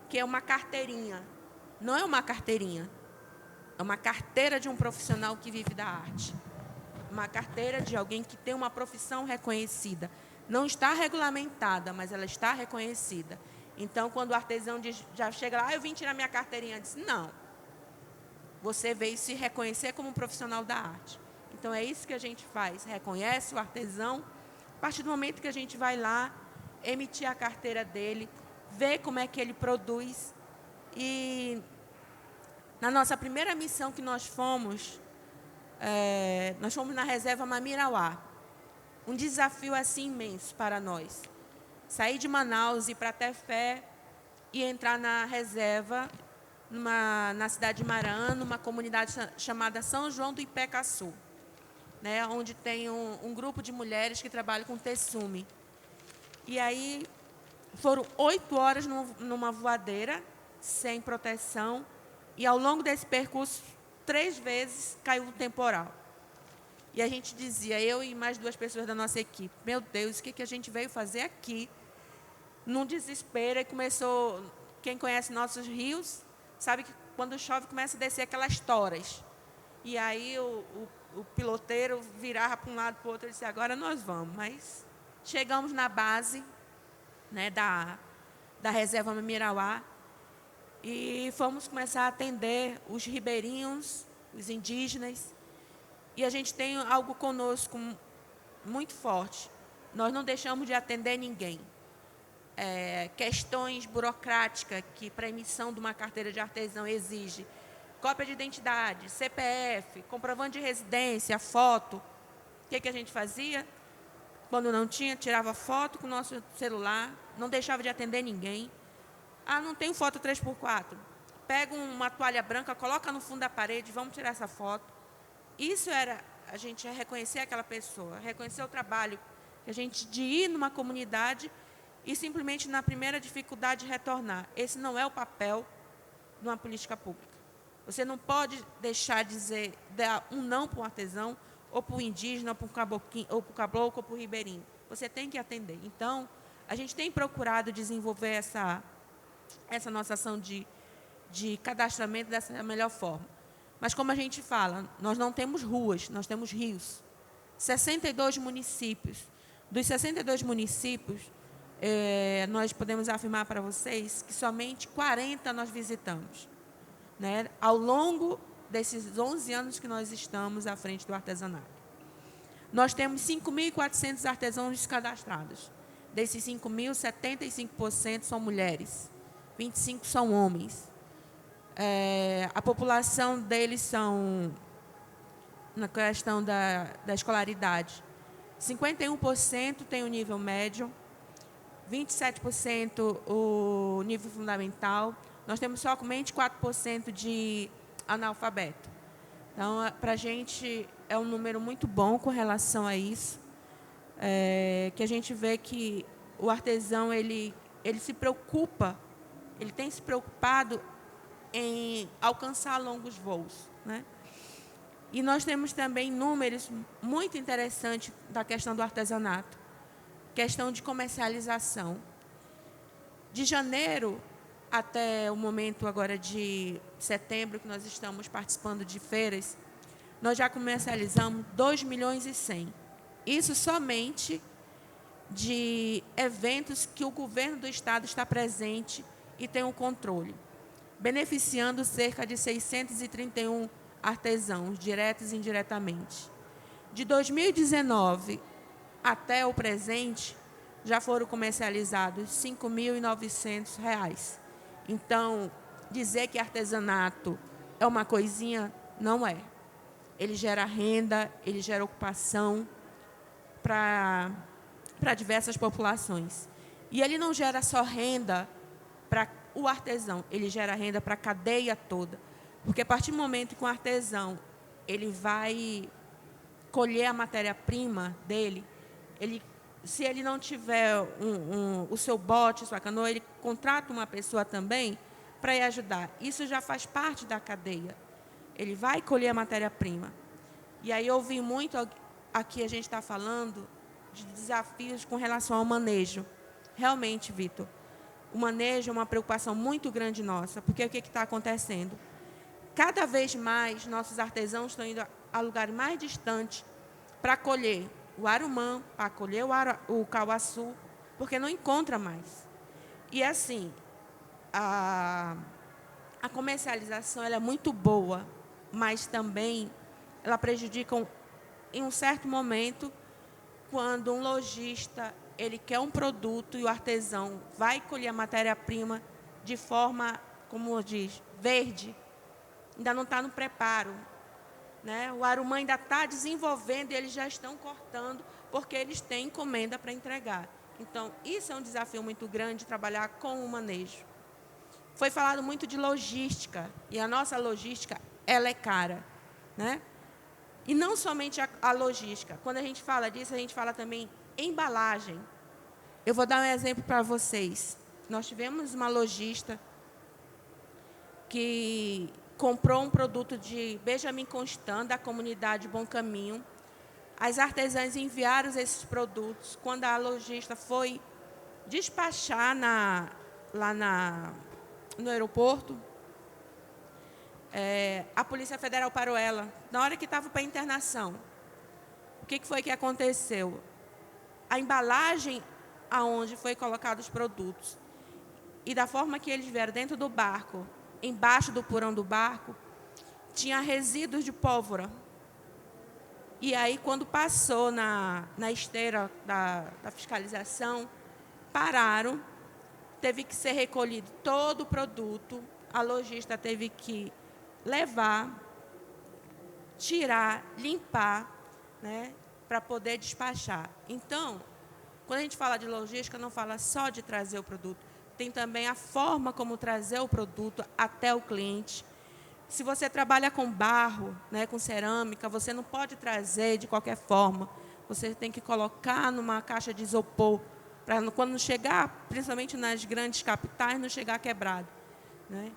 que é uma carteirinha. Não é uma carteirinha. É uma carteira de um profissional que vive da arte. Uma carteira de alguém que tem uma profissão reconhecida. Não está regulamentada, mas ela está reconhecida. Então, quando o artesão já chega lá, eu vim tirar minha carteirinha, eu disse, não. Você veio se reconhecer como um profissional da arte. Então, é isso que a gente faz, reconhece o artesão. A partir do momento que a gente vai lá, emitir a carteira dele, ver como é que ele produz. E na nossa primeira missão que nós fomos na reserva Mamirauá. Um desafio assim imenso para nós. Sair de Manaus, ir para Tefé e entrar na reserva, na cidade de Marã, numa comunidade chamada São João do Ipecaçu, né, onde tem um grupo de mulheres que trabalham com texume. E aí foram 8 horas numa voadeira, sem proteção, e ao longo desse percurso, 3 vezes caiu um temporal. E a gente dizia, eu e mais 2 pessoas da nossa equipe, meu Deus, o que a gente veio fazer aqui? Num desespero, e começou, quem conhece nossos rios, sabe que quando chove começa a descer aquelas toras. E aí o piloteiro virava para um lado para o outro e disse, agora nós vamos. Mas chegamos na base, né, da reserva Mamirauá e fomos começar a atender os ribeirinhos, os indígenas. E a gente tem algo conosco muito forte. Nós não deixamos de atender ninguém. Questões burocráticas que para emissão de uma carteira de artesão exige cópia de identidade, CPF, comprovante de residência, foto. O que a gente fazia? Quando não tinha, tirava foto com o nosso celular, não deixava de atender ninguém. Ah, não tenho foto 3x4. Pega uma toalha branca, coloca no fundo da parede, vamos tirar essa foto. Isso era a gente reconhecer aquela pessoa, reconhecer o trabalho, a gente de ir numa comunidade e simplesmente na primeira dificuldade retornar. Esse não é o papel de uma política pública. Você não pode deixar de dar um não para um artesão, ou para o indígena, ou para o caboclo, ou para o ribeirinho. Você tem que atender. Então, a gente tem procurado desenvolver essa nossa ação de cadastramento dessa melhor forma. Mas, como a gente fala, nós não temos ruas, nós temos rios. 62 municípios. Dos 62 municípios, nós podemos afirmar para vocês que somente 40 nós visitamos, né, ao longo desses 11 anos que nós estamos à frente do artesanato. Nós temos 5.400 artesãos cadastrados. Desses 5.000, 75% são mulheres, 25% são homens. A população deles são, na questão da escolaridade, 51% tem o nível médio, 27% o nível fundamental. Nós temos somente 4% de analfabeto. Então, para a gente, é um número muito bom com relação a isso, que a gente vê que o artesão ele se preocupa, ele tem se preocupado em alcançar longos voos, né? E nós temos também números muito interessantes da questão do artesanato, questão de comercialização. De janeiro até o momento agora de setembro, que nós estamos participando de feiras, nós já comercializamos 2,1 milhões. Isso somente de eventos que o governo do estado está presente e tem um controle, beneficiando cerca de 631 artesãos, diretos e indiretamente. De 2019 até o presente, já foram comercializados R$ 5.900. Então, dizer que artesanato é uma coisinha, não é. Ele gera renda, ele gera ocupação para diversas populações. E ele não gera só renda para o artesão, ele gera renda para a cadeia toda. Porque a partir do momento que o artesão ele vai colher a matéria-prima dele, se ele não tiver o seu bote, sua canoa, ele contrata uma pessoa também para ir ajudar. Isso já faz parte da cadeia. Ele vai colher a matéria-prima. E aí eu ouvi muito aqui a gente está falando de desafios com relação ao manejo. Realmente, Vitor, o manejo é uma preocupação muito grande nossa, porque o que está acontecendo? Cada vez mais, nossos artesãos estão indo a lugares mais distantes para colher o arumã, para colher o cauaçu, porque não encontra mais. E, assim, a comercialização ela é muito boa, mas também ela prejudica, em um certo momento, quando um lojista ele quer um produto e o artesão vai colher a matéria-prima de forma, como diz, verde, ainda não está no preparo, né? O Arumã ainda está desenvolvendo e eles já estão cortando, porque eles têm encomenda para entregar. Então, isso é um desafio muito grande, trabalhar com o manejo. Foi falado muito de logística, e a nossa logística ela é cara, né? E não somente a logística. Quando a gente fala disso, a gente fala também embalagem. Eu vou dar um exemplo para vocês. Nós tivemos uma lojista que comprou um produto de Benjamin Constant, da comunidade Bom Caminho. As artesãs enviaram esses produtos. Quando a lojista foi despachar lá no aeroporto, a Polícia Federal parou ela, na hora que estava para internação. O que foi que aconteceu? A embalagem aonde foi colocados os produtos e da forma que eles vieram dentro do barco, embaixo do porão do barco, tinha resíduos de pólvora. E aí, quando passou na esteira da fiscalização, pararam, teve que ser recolhido todo o produto, a lojista teve que levar, tirar, limpar, né, para poder despachar. Então, quando a gente fala de logística, não fala só de trazer o produto, tem também a forma como trazer o produto até o cliente. Se você trabalha com barro, né, com cerâmica, você não pode trazer de qualquer forma. Você tem que colocar numa caixa de isopor, para quando chegar, principalmente nas grandes capitais, não chegar quebrado, né?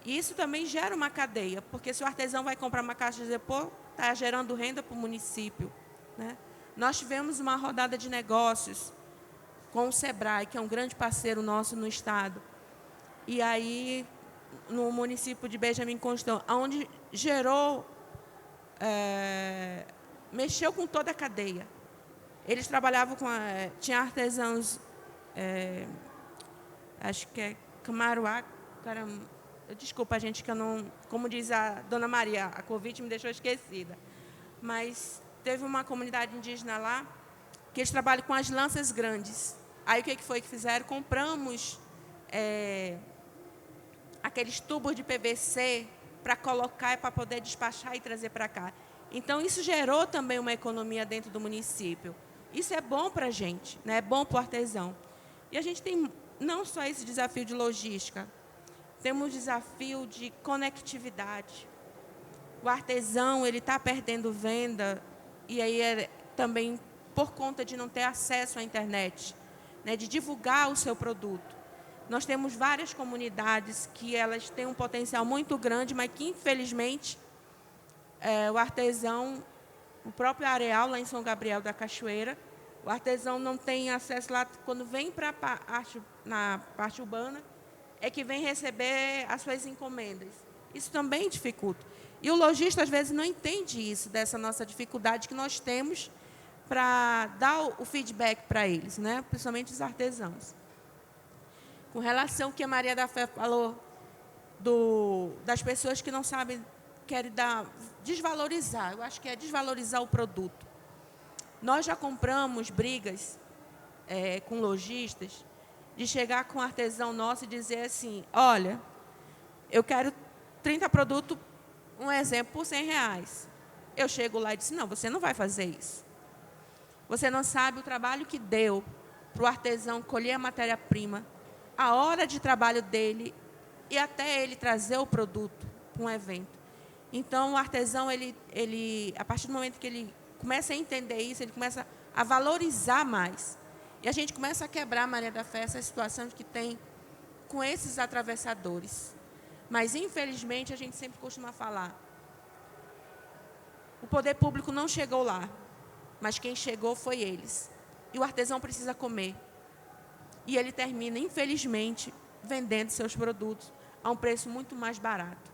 E isso também gera uma cadeia, porque se o artesão vai comprar uma caixa de isopor, está gerando renda para o município, né? Nós tivemos uma rodada de negócios com o Sebrae, que é um grande parceiro nosso no estado. E aí, no município de Benjamin Constant, onde gerou, mexeu com toda a cadeia. Eles trabalhavam com, tinha artesãos, acho que é Camaruá, desculpa, gente, que eu não, como diz a Dona Maria, a Covid me deixou esquecida. Mas teve uma comunidade indígena lá, que eles trabalham com as lanças grandes. Aí o que foi que fizeram? Compramos aqueles tubos de PVC para colocar e para poder despachar e trazer para cá. Então, isso gerou também uma economia dentro do município. Isso é bom para a gente, né? É bom para o artesão. E a gente tem não só esse desafio de logística, temos desafio de conectividade. O artesão ele está perdendo venda, e aí também por conta de não ter acesso à internet, né? De divulgar o seu produto. Nós temos várias comunidades que elas têm um potencial muito grande, mas que, infelizmente, o artesão, o próprio areal lá em São Gabriel da Cachoeira, o artesão não tem acesso lá. Quando vem para na parte urbana, é que vem receber as suas encomendas. Isso também dificulta. E o lojista, às vezes, não entende isso, dessa nossa dificuldade que nós temos para dar o feedback para eles, né? Principalmente os artesãos. Com relação ao que a Maria da Fé falou, das pessoas que não sabem, querem desvalorizar, eu acho que é desvalorizar o produto. Nós já compramos brigas com lojistas, de chegar com um artesão nosso e dizer assim, olha, eu quero 30 produtos, um exemplo, por R$100. Eu chego lá e disse, não, você não vai fazer isso. Você não sabe o trabalho que deu para o artesão colher a matéria-prima, a hora de trabalho dele e até ele trazer o produto para um evento. Então, o artesão, a partir do momento que ele começa a entender isso, ele começa a valorizar mais. E a gente começa a quebrar, Maria da Fé, essa situação que tem com esses atravessadores. Mas, infelizmente, a gente sempre costuma falar, o poder público não chegou lá, mas quem chegou foi eles. E o artesão precisa comer. E ele termina, infelizmente, vendendo seus produtos a um preço muito mais barato,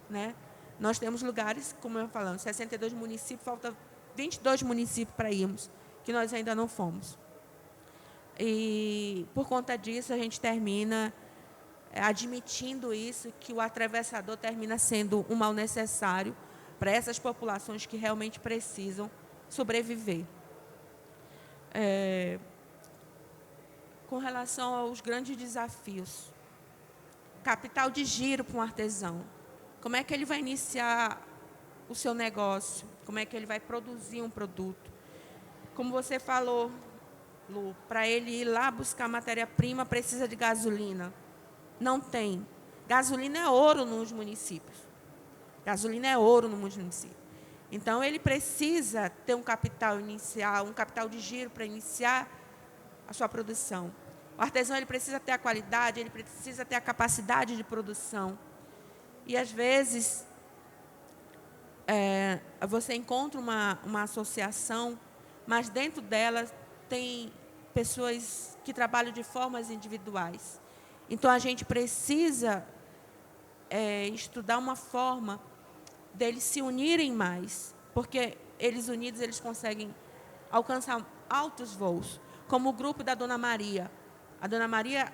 né? Nós temos lugares, como eu falando, 62 municípios, falta 22 municípios para irmos, que nós ainda não fomos. E, por conta disso, a gente termina admitindo isso, que o atravessador termina sendo um mal necessário para essas populações que realmente precisam sobreviver. Com relação aos grandes desafios, capital de giro para um artesão. Como é que ele vai iniciar o seu negócio? Como é que ele vai produzir um produto? Como você falou, Lu, para ele ir lá buscar matéria-prima, precisa de gasolina. Não tem. Gasolina é ouro nos municípios. Gasolina é ouro no município. Então, ele precisa ter um capital inicial, um capital de giro para iniciar a sua produção. O artesão ele precisa ter a qualidade, ele precisa ter a capacidade de produção. E, às vezes, você encontra uma associação, mas dentro dela tem pessoas que trabalham de formas individuais. Então, a gente precisa estudar uma forma deles se unirem mais, porque eles unidos eles conseguem alcançar altos voos, como o grupo da Dona Maria. A Dona Maria,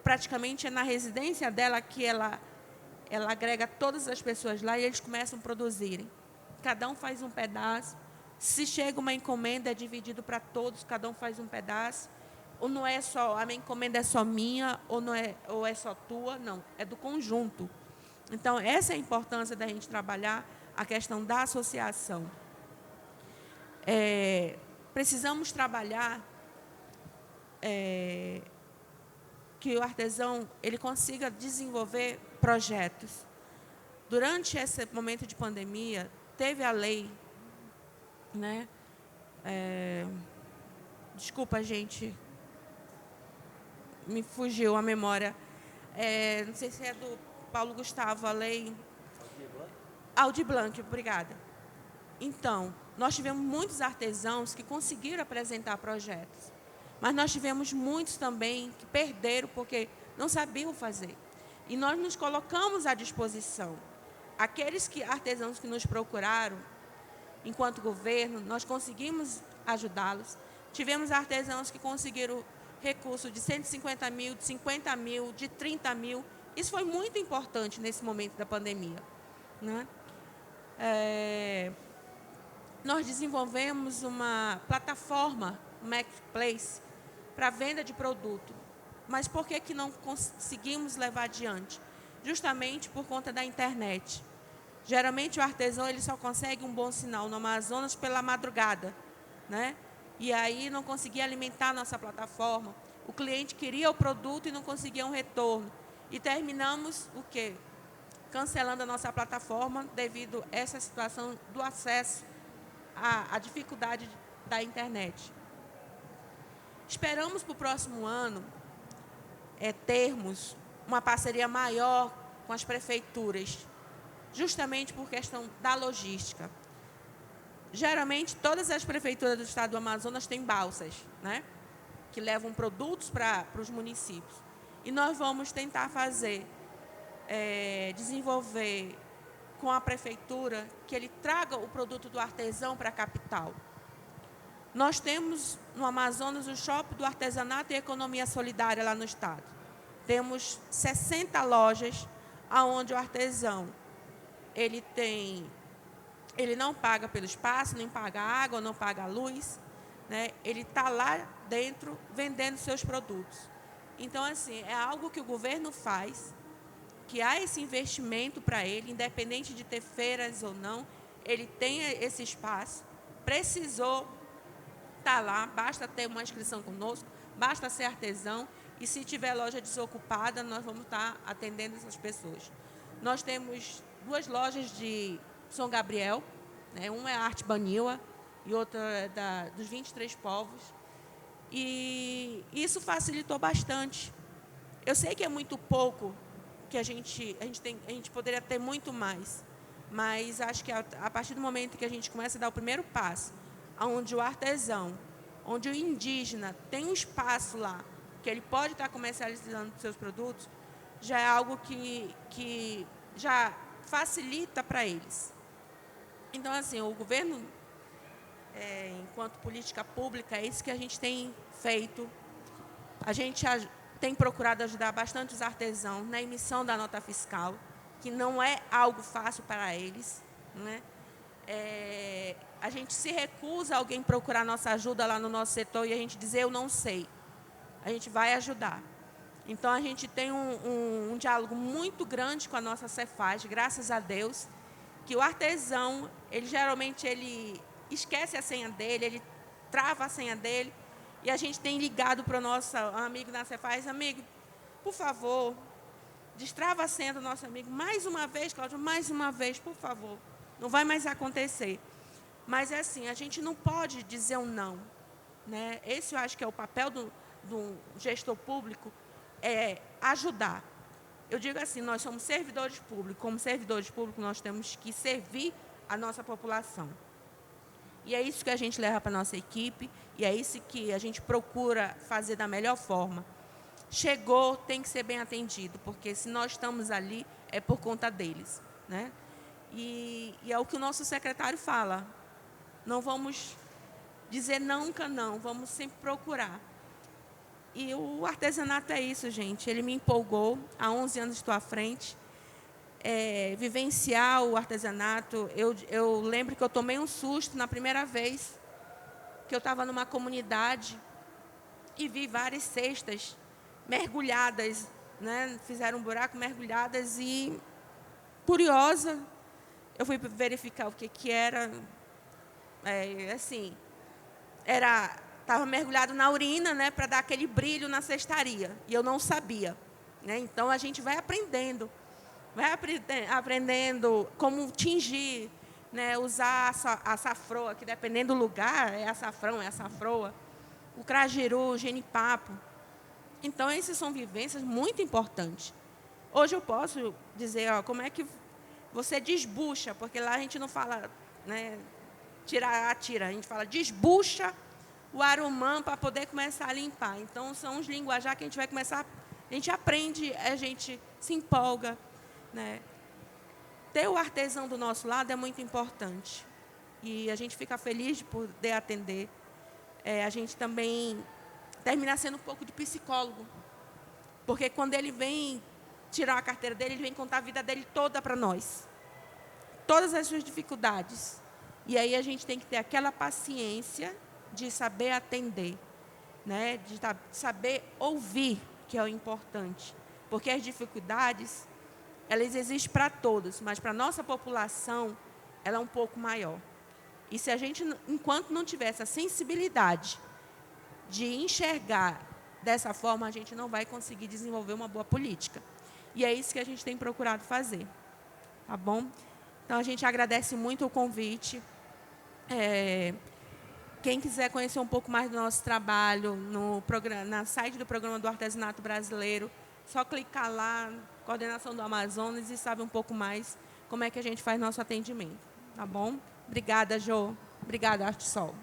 praticamente, é na residência dela que ela agrega todas as pessoas lá e eles começam a produzirem. Cada um faz um pedaço. Se chega uma encomenda, é dividido para todos, cada um faz um pedaço. Ou não é só, a minha encomenda é só minha, ou é só tua, não, é do conjunto. Então, essa é a importância da gente trabalhar a questão da associação. Precisamos trabalhar que o artesão ele consiga desenvolver projetos. Durante esse momento de pandemia, teve a lei, né? Desculpa, gente, me fugiu a memória. Não sei se é do Paulo Gustavo, a lei Aldir Blanc, obrigada. Então, nós tivemos muitos artesãos que conseguiram apresentar projetos, mas nós tivemos muitos também que perderam porque não sabiam fazer. E nós nos colocamos à disposição. Aqueles artesãos que nos procuraram, enquanto governo, nós conseguimos ajudá-los. Tivemos artesãos que conseguiram recurso de 150 mil, de 50 mil, de 30 mil. Isso foi muito importante nesse momento da pandemia, né? Nós desenvolvemos uma plataforma, um marketplace, para venda de produto. Mas por que não conseguimos levar adiante? Justamente por conta da internet. Geralmente o artesão ele só consegue um bom sinal no Amazonas pela madrugada, né? E aí não conseguia alimentar a nossa plataforma. O cliente queria o produto e não conseguia um retorno. E terminamos o quê? Cancelando a nossa plataforma devido a essa situação do acesso à dificuldade da internet. Esperamos para o próximo ano termos uma parceria maior com as prefeituras, justamente por questão da logística. Geralmente, todas as prefeituras do estado do Amazonas têm balsas, né, que levam produtos para os municípios. E nós vamos tentar desenvolver com a prefeitura que ele traga o produto do artesão para a capital. Nós temos no Amazonas o Shopping do Artesanato e Economia Solidária lá no estado. Temos 60 lojas onde o artesão ele não paga pelo espaço, nem paga água, não paga luz, né? Ele está lá dentro vendendo seus produtos. Então, assim, é algo que o governo faz, que há esse investimento para ele, independente de ter feiras ou não, ele tem esse espaço, precisou estar lá, basta ter uma inscrição conosco, basta ser artesão, e se tiver loja desocupada, nós vamos estar atendendo essas pessoas. Nós temos 2 lojas de São Gabriel, né? Uma é a Arte Baniwa e outra é dos 23 povos. E isso facilitou bastante. Eu sei que é muito pouco, que a gente poderia ter muito mais, mas acho que a partir do momento que a gente começa a dar o primeiro passo, onde o artesão, onde o indígena tem um espaço lá, que ele pode estar comercializando seus produtos, já é algo que já facilita para eles. Então, assim, o governo, enquanto política pública, é isso que a gente tem feito A gente tem procurado ajudar bastante os artesãos na emissão da nota fiscal, que não é algo fácil para eles, né? A gente se recusa a alguém procurar nossa ajuda lá no nosso setor e a gente dizer, eu não sei. A gente vai ajudar. Então, a gente tem um diálogo muito grande com a nossa Cefaz, graças a Deus, que o artesão, geralmente esquece a senha dele, ele trava a senha dele, e a gente tem ligado para o nosso amigo na Cefaz, amigo, por favor, destrava a senha do nosso amigo, mais uma vez, Cláudio, mais uma vez, por favor, não vai mais acontecer. Mas, é assim, a gente não pode dizer um não, né? Esse, eu acho que é o papel do gestor público, é ajudar. Eu digo assim, nós somos servidores públicos, como servidores públicos nós temos que servir a nossa população. E é isso que a gente leva para a nossa equipe, e é isso que a gente procura fazer da melhor forma. Chegou, tem que ser bem atendido, porque se nós estamos ali, é por conta deles, né? E é o que o nosso secretário fala, não vamos dizer nunca não, vamos sempre procurar. E o artesanato é isso, gente. Ele me empolgou. Há 11 anos estou à frente. Vivenciar o artesanato. Eu lembro que eu tomei um susto na primeira vez que eu estava numa comunidade e vi várias cestas mergulhadas, né? Fizeram um buraco, mergulhadas, e, curiosa, eu fui verificar o que era. Assim, estava mergulhado na urina, né, para dar aquele brilho na cestaria. E eu não sabia, né? Então, a gente vai aprendendo como tingir, né, usar a açafroa, que dependendo do lugar, é açafrão, é açafroa, o crajiru, o genipapo. Então, essas são vivências muito importantes. Hoje eu posso dizer, como é que você desbucha, porque lá a gente não fala, né, tira, a gente fala desbucha o arumã para poder começar a limpar. Então, são os linguajar que a gente vai começar, a gente aprende, a gente se empolga, né? Ter o artesão do nosso lado é muito importante. E a gente fica feliz de poder atender. A gente também termina sendo um pouco de psicólogo. Porque quando ele vem tirar a carteira dele, ele vem contar a vida dele toda para nós. Todas as suas dificuldades. E aí a gente tem que ter aquela paciência de saber atender, né? De saber ouvir, que é o importante. Porque as dificuldades, elas existem para todos, mas para a nossa população, ela é um pouco maior. E se a gente, enquanto não tiver essa sensibilidade de enxergar dessa forma, a gente não vai conseguir desenvolver uma boa política. E é isso que a gente tem procurado fazer. Tá bom? Então, a gente agradece muito o convite. Quem quiser conhecer um pouco mais do nosso trabalho no site do Programa do Artesanato Brasileiro, só clicar lá, Coordenação do Amazonas, e sabe um pouco mais como é que a gente faz nosso atendimento. Tá bom? Obrigada, Jô. Obrigada, Arte Sol.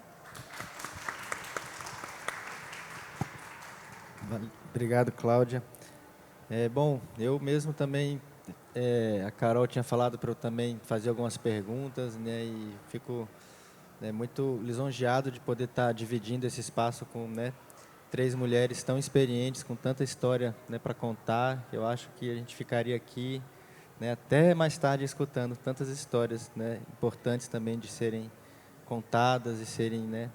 Obrigado, Cláudia. Bom, eu mesmo também, a Carol tinha falado para eu também fazer algumas perguntas, né, e fico muito lisonjeado de poder estar dividindo esse espaço com, né, 3 mulheres tão experientes, com tanta história, né, para contar. Eu acho que a gente ficaria aqui, né, até mais tarde escutando tantas histórias, né, importantes também de serem contadas e serem, né,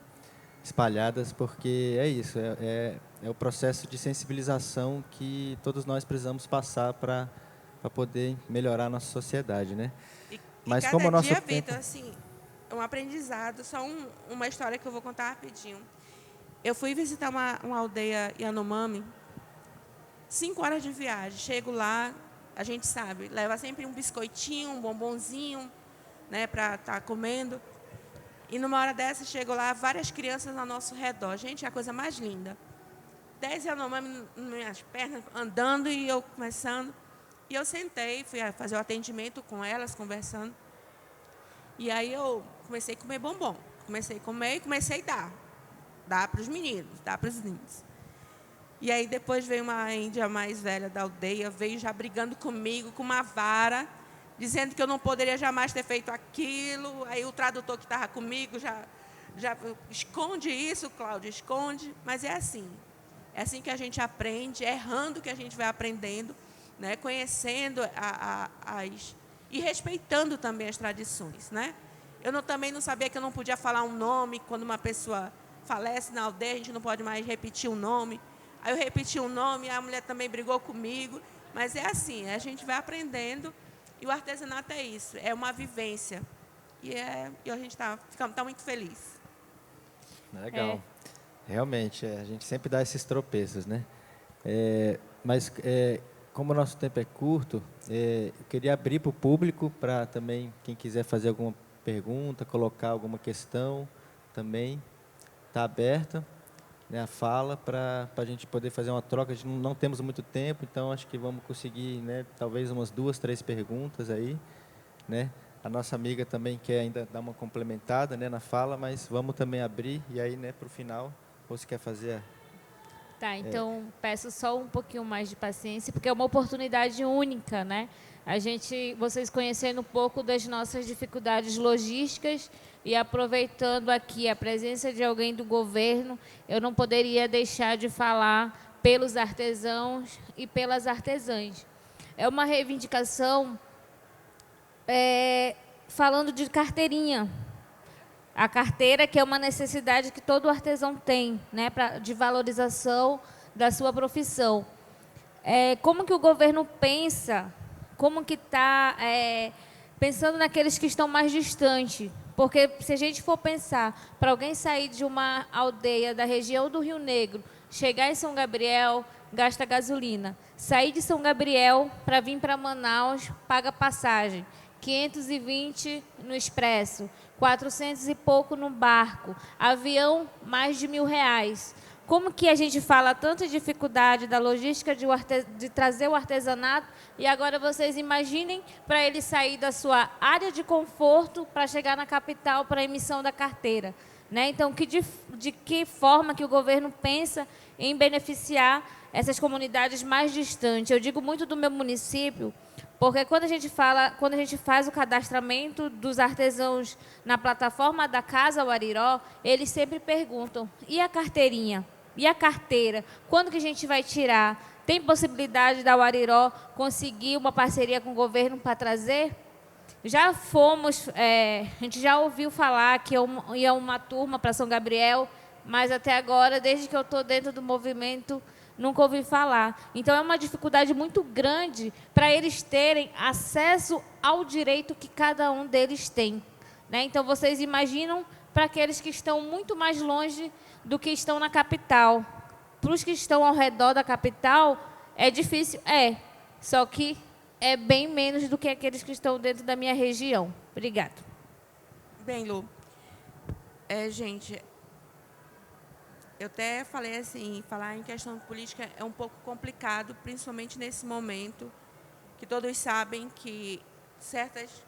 espalhadas, porque é isso, é o processo de sensibilização que todos nós precisamos passar para poder melhorar a nossa sociedade, né? Mas como o nosso dia, tempo... Vitor, assim, um aprendizado, só uma história que eu vou contar rapidinho. Eu fui visitar uma aldeia Yanomami, 5 horas de viagem. Chego lá, a gente sabe, leva sempre um biscoitinho, um bombonzinho, né, para estar comendo. E numa hora dessa, chego lá, várias crianças ao nosso redor. Gente, é a coisa mais linda. 10 Yanomami nas minhas pernas, andando, e eu começando. E eu sentei, fui fazer o atendimento com elas, conversando. E aí eu comecei a comer bombom. Comecei a comer e comecei a dar. Dar para os meninos, dar para os lindos. E aí depois veio uma índia mais velha da aldeia, veio já brigando comigo com uma vara, dizendo que eu não poderia jamais ter feito aquilo. Aí o tradutor que estava comigo já esconde isso, Cláudia, esconde. Mas é assim, É assim que a gente aprende, é errando que a gente vai aprendendo, né? Conhecendo e respeitando também as tradições, né? Também não sabia que eu não podia falar um nome quando uma pessoa falece na aldeia, a gente não pode mais repetir o nome. Aí eu repeti o nome, a mulher também brigou comigo. Mas é assim, a gente vai aprendendo e o artesanato é isso, é uma vivência. E a gente está muito feliz. Legal. Realmente, a gente sempre dá esses tropeços, né? Mas, como o nosso tempo é curto, eu queria abrir para o público, para também, quem quiser fazer alguma pergunta, colocar alguma questão, também está aberta, né, a fala, para a gente poder fazer uma troca. A gente não temos muito tempo, então acho que vamos conseguir, né, talvez umas 2, 3 perguntas aí, né? A nossa amiga também quer ainda dar uma complementada, né, na fala, mas vamos também abrir, e aí, né, para o final, ou se quer fazer Tá, então peço só um pouquinho mais de paciência, porque é uma oportunidade única, né? Vocês conhecendo um pouco das nossas dificuldades logísticas e aproveitando aqui a presença de alguém do governo, eu não poderia deixar de falar pelos artesãos e pelas artesãs. É uma reivindicação falando de carteirinha. A carteira, que é uma necessidade que todo artesão tem, né, de valorização da sua profissão. Como que o governo pensa, como que está pensando naqueles que estão mais distantes? Porque se a gente for pensar, para alguém sair de uma aldeia da região do Rio Negro, chegar em São Gabriel, gasta gasolina. Sair de São Gabriel para vir para Manaus, paga passagem. 520 no expresso, 400 e pouco no barco, avião mais de R$1.000. Como que a gente fala tanta dificuldade da logística de trazer o artesanato e agora vocês imaginem para ele sair da sua área de conforto para chegar na capital para a emissão da carteira, né? Então, de que forma que o governo pensa em beneficiar essas comunidades mais distantes? Eu digo muito do meu município, porque quando a gente faz o cadastramento dos artesãos na plataforma da Casa Wariró, eles sempre perguntam: e a carteirinha? E a carteira? Quando que a gente vai tirar? Tem possibilidade da Wariró conseguir uma parceria com o governo para trazer? Já fomos, a gente já ouviu falar que ia uma turma para São Gabriel, mas até agora, desde que eu estou dentro do movimento, nunca ouvi falar. Então, é uma dificuldade muito grande para eles terem acesso ao direito que cada um deles tem, né? Então, vocês imaginam para aqueles que estão muito mais longe do que estão na capital. Para os que estão ao redor da capital, é difícil? Só que é bem menos do que aqueles que estão dentro da minha região. Obrigada. Bem, Lu, gente, eu até falei assim, falar em questão política é um pouco complicado, principalmente nesse momento, que todos sabem que certas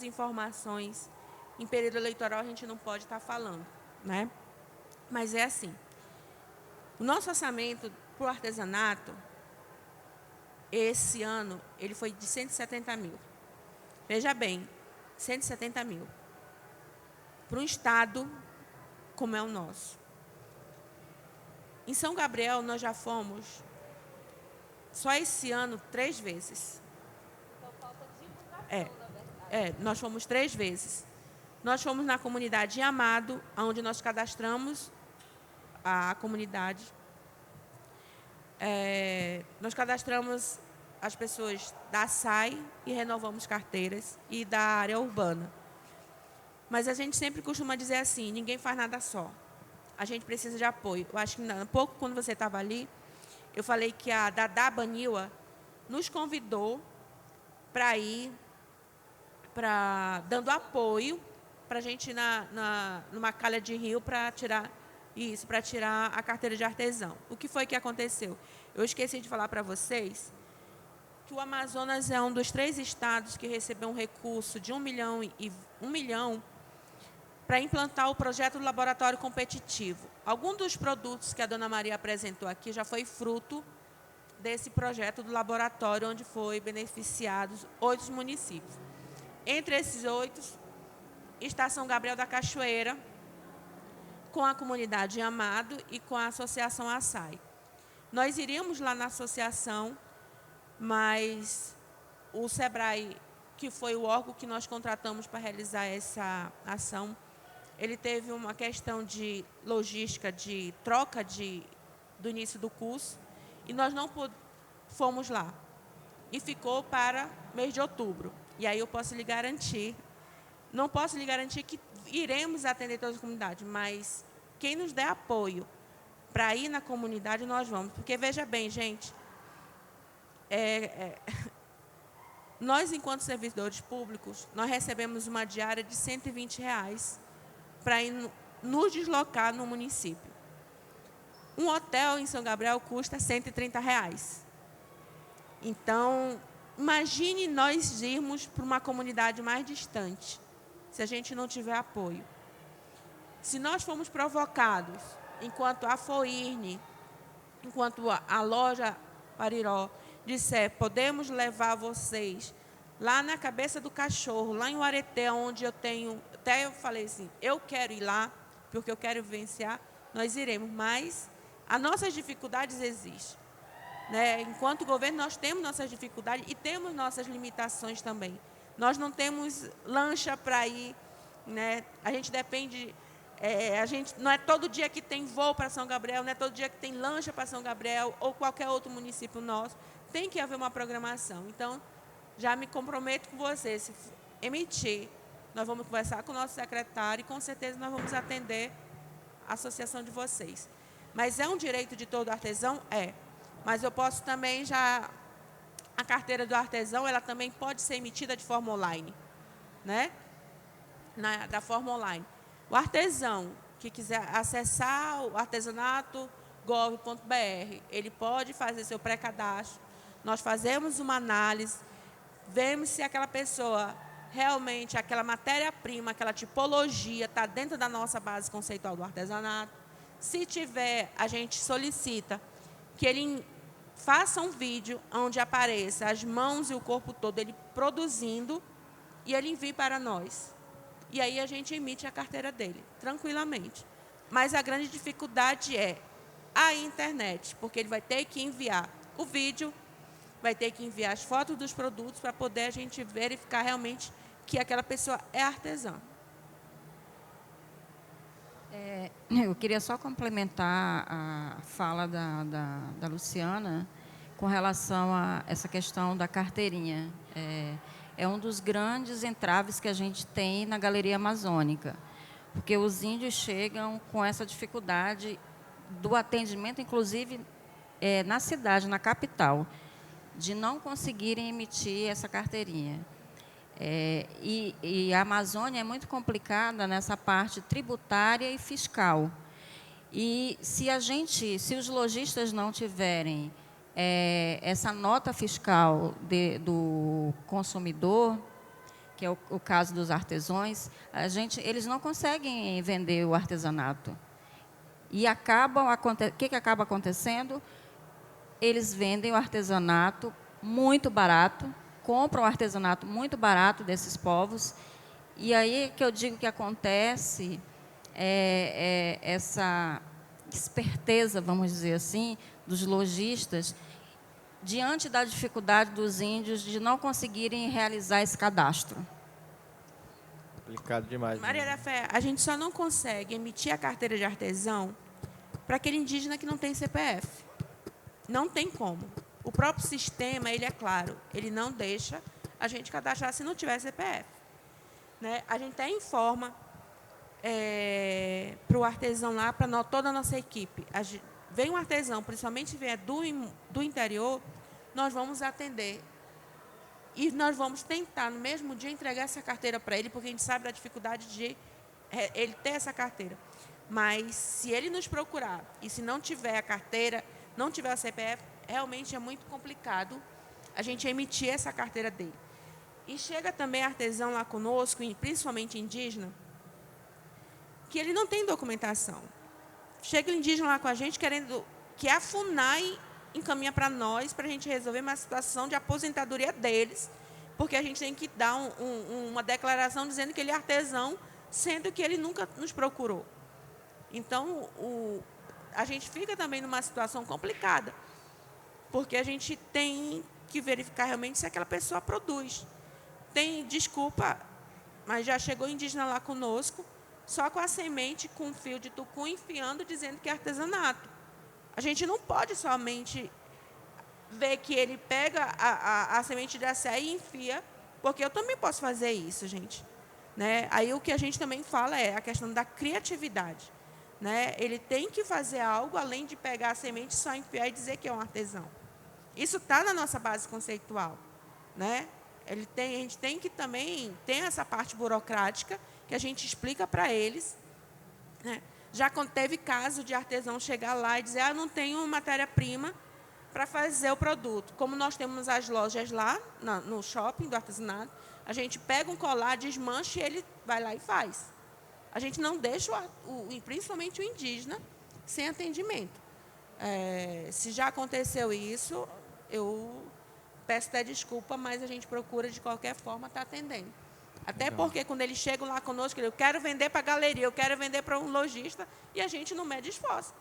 informações em período eleitoral a gente não pode estar falando, né? Mas é assim, o nosso orçamento para o artesanato, esse ano, ele foi de 170 mil. Veja bem, 170 mil. Para um estado como é o nosso. Em São Gabriel, nós já fomos, só esse ano, 3 vezes. Nós fomos 3 vezes. Nós fomos na comunidade Amado, onde nós cadastramos a comunidade. Nós cadastramos as pessoas da SAI e renovamos carteiras, e da área urbana. Mas a gente sempre costuma dizer assim, ninguém faz nada só. A gente precisa de apoio. Eu acho que um pouco, quando você estava ali, eu falei que a Dadá Baniwa nos convidou para ir, dando apoio para a gente ir numa calha de rio para tirar a carteira de artesão. O que foi que aconteceu? Eu esqueci de falar para vocês que o Amazonas é um dos 3 estados que recebeu um recurso de 1 milhão para implantar o projeto do laboratório competitivo. Algum dos produtos que a dona Maria apresentou aqui já foi fruto desse projeto do laboratório, onde foi beneficiados 8 municípios. Entre esses 8, está São Gabriel da Cachoeira, com a comunidade Amado e com a Associação Açaí. Nós iríamos lá na associação, mas o SEBRAE, que foi o órgão que nós contratamos para realizar essa ação, ele teve uma questão de logística, de troca do início do curso, e nós não fomos lá. E ficou para mês de outubro. E aí eu posso lhe garantir, não posso lhe garantir que iremos atender todas as comunidades, mas quem nos der apoio para ir na comunidade, nós vamos. Porque, veja bem, gente, nós, enquanto servidores públicos, nós recebemos uma diária de R$120 para ir nos deslocar no município. Um hotel em São Gabriel custa R$130. Então, imagine nós irmos para uma comunidade mais distante, se a gente não tiver apoio. Se nós formos provocados, enquanto a FOIRN, enquanto a loja Wariró disser, podemos levar vocês lá na Cabeça do Cachorro, lá em Uareté, onde eu tenho, até eu falei assim, eu quero ir lá, porque eu quero vivenciar, nós iremos, mas as nossas dificuldades existem. Né? Enquanto governo, nós temos nossas dificuldades e temos nossas limitações também. Nós não temos lancha para ir, né? A gente depende, não é todo dia que tem voo para São Gabriel, não é todo dia que tem lancha para São Gabriel ou qualquer outro município nosso. Tem que haver uma programação. Então, já me comprometo com você, se emitir, nós vamos conversar com o nosso secretário e com certeza nós vamos atender a associação de vocês. Mas é um direito de todo artesão? É. Mas eu posso também já... A carteira do artesão, ela também pode ser emitida de forma online, né? Da forma online. O artesão que quiser acessar o artesanato.gov.br, ele pode fazer seu pré-cadastro. Nós fazemos uma análise, vemos se aquela pessoa realmente, aquela matéria-prima, aquela tipologia está dentro da nossa base conceitual do artesanato. Se tiver, a gente solicita que ele faça um vídeo onde apareça as mãos e o corpo todo, ele produzindo, e ele envie para nós. E aí a gente emite a carteira dele, tranquilamente. Mas a grande dificuldade é a internet, porque ele vai ter que enviar o vídeo, vai ter que enviar as fotos dos produtos para poder a gente verificar realmente que aquela pessoa é artesã. Eu queria só complementar a fala da Luciana com relação a essa questão da carteirinha. É um dos grandes entraves que a gente tem na Galeria Amazônica, porque os índios chegam com essa dificuldade do atendimento, inclusive na cidade, na capital, de não conseguirem emitir essa carteirinha. E a Amazônia é muito complicada nessa parte tributária e fiscal. E se os lojistas não tiverem essa nota fiscal do consumidor, que é o caso dos artesãos, eles não conseguem vender o artesanato. E o que acaba acontecendo? Eles vendem o artesanato muito barato, compram o artesanato muito barato desses povos, e aí que eu digo que acontece essa esperteza, vamos dizer assim, dos lojistas, diante da dificuldade dos índios de não conseguirem realizar esse cadastro. Complicado demais. Maria da Fé, a gente só não consegue emitir a carteira de artesão para aquele indígena que não tem CPF. Não tem como. O próprio sistema, ele é claro, ele não deixa a gente cadastrar se não tiver CPF. Né? A gente até informa para o artesão lá, para toda a nossa equipe. Vem um artesão, principalmente se vier do interior, nós vamos atender. E nós vamos tentar, no mesmo dia, entregar essa carteira para ele, porque a gente sabe da dificuldade de ele ter essa carteira. Mas, se ele nos procurar, e se não tiver a carteira, não tiver a CPF, realmente é muito complicado a gente emitir essa carteira dele. E chega também artesão lá conosco, principalmente indígena, que ele não tem documentação. Chega o indígena lá com a gente querendo que a FUNAI encaminha para nós, para a gente resolver uma situação de aposentadoria deles, porque a gente tem que dar uma declaração dizendo que ele é artesão, sendo que ele nunca nos procurou. Então, a gente fica também numa situação complicada, porque a gente tem que verificar realmente se aquela pessoa produz. Desculpa, mas já chegou indígena lá conosco, só com a semente, com um fio de tucum, enfiando, dizendo que é artesanato. A gente não pode somente ver que ele pega a semente de acé e enfia, porque eu também posso fazer isso, gente. Né? Aí o que a gente também fala é a questão da criatividade. Né? Ele tem que fazer algo além de pegar a semente, só enfiar e dizer que é um artesão. Isso está na nossa base conceitual. Né? A gente tem que também ter essa parte burocrática que a gente explica para eles. Né? Já teve caso de artesão chegar lá e dizer, não tenho matéria-prima para fazer o produto. Como nós temos as lojas lá, no shopping do artesanato, a gente pega um colar, desmancha e ele vai lá e faz. A gente não deixa, principalmente o indígena, sem atendimento. Se já aconteceu isso, eu peço até desculpa, mas a gente procura, de qualquer forma, estar atendendo. Até porque, quando eles chegam lá conosco, eu quero vender para a galeria, eu quero vender para um lojista, e a gente não mede esforço.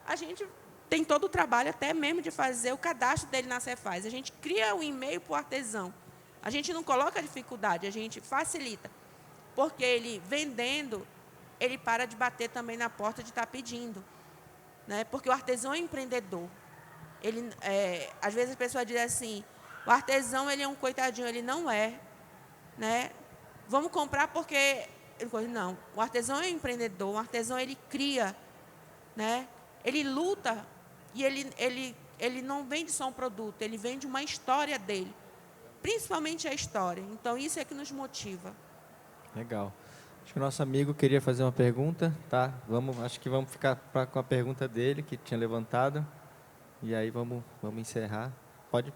A gente tem todo o trabalho, até mesmo de fazer o cadastro dele na Cefaz. A gente cria um e-mail para o artesão. A gente não coloca dificuldade, a gente facilita. Porque ele, vendendo, ele para de bater também na porta de estar pedindo. Né? Porque o artesão é empreendedor. Às vezes a pessoa diz assim, o artesão ele é um coitadinho, ele não é. Né? Vamos comprar porque... Não, o artesão é empreendedor, o artesão ele cria, né? Ele luta e ele não vende só um produto, ele vende uma história dele, principalmente a história. Então, isso é que nos motiva. Legal. Acho que o nosso amigo queria fazer uma pergunta, tá? Acho que vamos ficar com a pergunta dele, que tinha levantado, e aí vamos encerrar. Pode.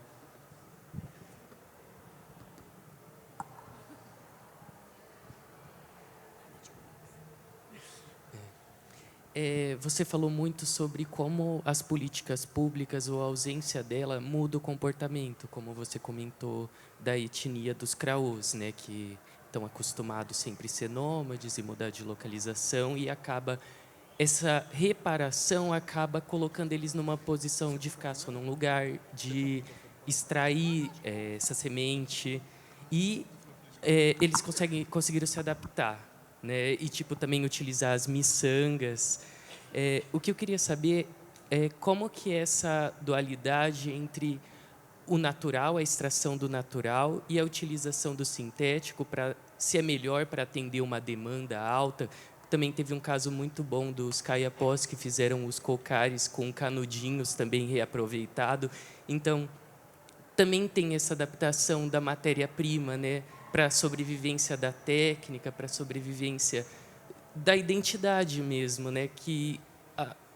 Você falou muito sobre como as políticas públicas ou a ausência dela muda o comportamento, como você comentou da etnia dos craôs, né, que estão acostumados sempre a ser nômades e mudar de localização, e essa reparação acaba colocando eles numa posição de ficar só num lugar, de extrair essa semente, e eles conseguiram se adaptar. Né? E também utilizar as miçangas. O que eu queria saber é como que essa dualidade entre o natural, a extração do natural, e a utilização do sintético, se é melhor para atender uma demanda alta. Também teve um caso muito bom dos caiapós que fizeram os cocares com canudinhos também reaproveitado. Então, também tem essa adaptação da matéria-prima, né? Para a sobrevivência da técnica, para a sobrevivência da identidade mesmo, né? Que,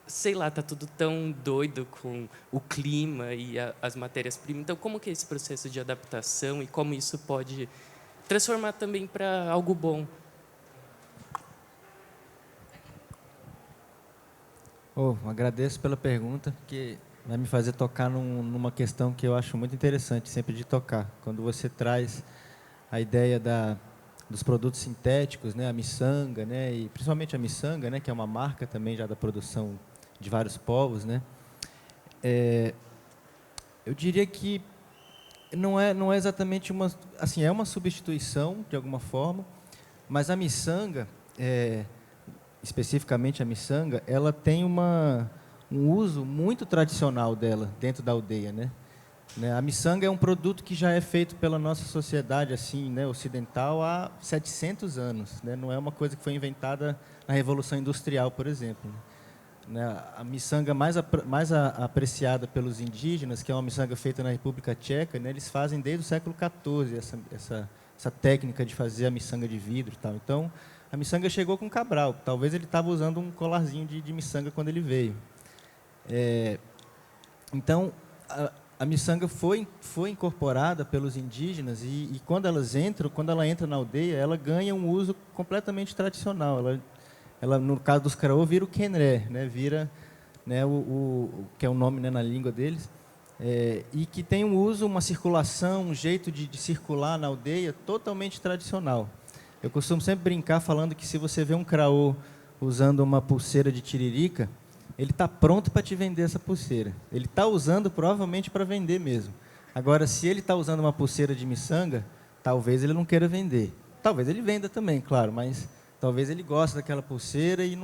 sei lá, está tudo tão doido com o clima e as matérias-primas. Então, como que é esse processo de adaptação e como isso pode transformar também para algo bom? Agradeço pela pergunta, porque vai me fazer tocar numa questão que eu acho muito interessante sempre de tocar. Quando você traz a ideia dos produtos sintéticos, né, a miçanga, né, e principalmente a miçanga, né, que é uma marca também já da produção de vários povos, né, eu diria que não é exatamente é uma substituição de alguma forma, mas a miçanga, especificamente a miçanga, ela tem um uso muito tradicional dela dentro da aldeia, né? A miçanga é um produto que já é feito pela nossa sociedade assim, né, ocidental há 700 anos. Né? Não é uma coisa que foi inventada na Revolução Industrial, por exemplo. Né? A miçanga mais apreciada pelos indígenas, que é uma miçanga feita na República Tcheca, né, eles fazem desde o século XIV essa técnica de fazer a miçanga de vidro. E tal. Então, a miçanga chegou com Cabral. Talvez ele estava usando um colarzinho de miçanga quando ele veio. Então, a miçanga foi incorporada pelos indígenas e quando ela entra na aldeia, ela ganha um uso completamente tradicional. Ela no caso dos craô, vira o quenré, né? Vira, né, que é o nome, né, na língua deles, e que tem um uso, uma circulação, um jeito de circular na aldeia totalmente tradicional. Eu costumo sempre brincar falando que se você vê um craô usando uma pulseira de tiririca, ele está pronto para te vender essa pulseira. Ele está usando provavelmente para vender mesmo. Agora, se ele está usando uma pulseira de miçanga, talvez ele não queira vender. Talvez ele venda também, claro, mas talvez ele goste daquela pulseira e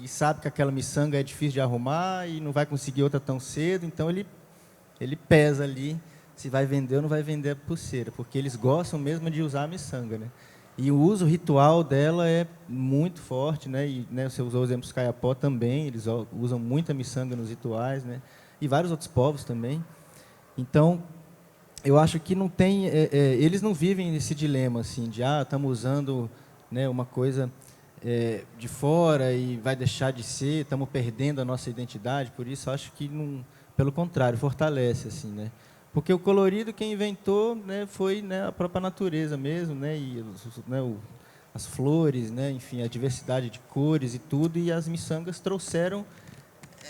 sabe que aquela miçanga é difícil de arrumar e não vai conseguir outra tão cedo, então ele pesa ali se vai vender ou não vai vender a pulseira, porque eles gostam mesmo de usar a miçanga, né? E o uso ritual dela é muito forte, né? E, né, você usou o exemplo dos Kayapó também, eles usam muita miçanga nos rituais, né? E vários outros povos também. Então, eu acho que não tem, eles não vivem nesse dilema assim de estamos usando, né, uma coisa de fora e vai deixar de ser, estamos perdendo a nossa identidade. Por isso, acho que não, pelo contrário, fortalece assim, né? Porque o colorido quem inventou, né, foi, né, a própria natureza mesmo, né, e as flores, né, enfim, a diversidade de cores e tudo, e as miçangas trouxeram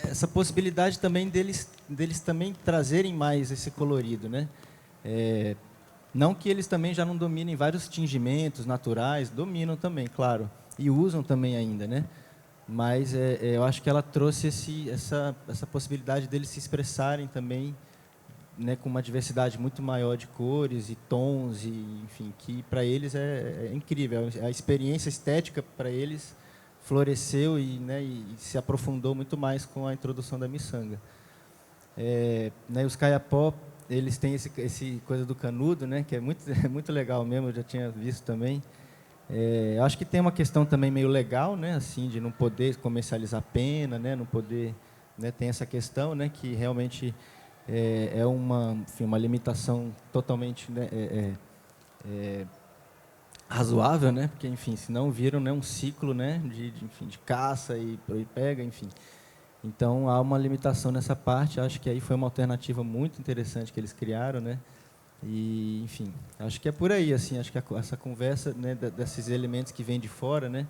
essa possibilidade também deles também trazerem mais esse colorido, né? Não que eles também já não dominem vários tingimentos naturais, dominam também, claro, e usam também ainda, né? Mas eu acho que ela trouxe essa possibilidade deles se expressarem também, né, com uma diversidade muito maior de cores e tons, e, enfim, que para eles é incrível. A experiência estética para eles floresceu né, e se aprofundou muito mais com a introdução da miçanga. Né, os Kayapó, eles têm esse coisa do canudo, né, que é muito legal mesmo, eu já tinha visto também. Eu acho que tem uma questão também meio legal, né, assim, de não poder comercializar pena, né, não poder, né, tem essa questão, né, que realmente uma limitação totalmente, né, razoável, né, porque, enfim, senão viram, né, um ciclo, né, de caça e pega, enfim. Então, há uma limitação nessa parte. Acho que aí foi uma alternativa muito interessante que eles criaram, né? E, enfim, acho que é por aí, assim, acho que essa conversa, né, desses elementos que vêm de fora, né,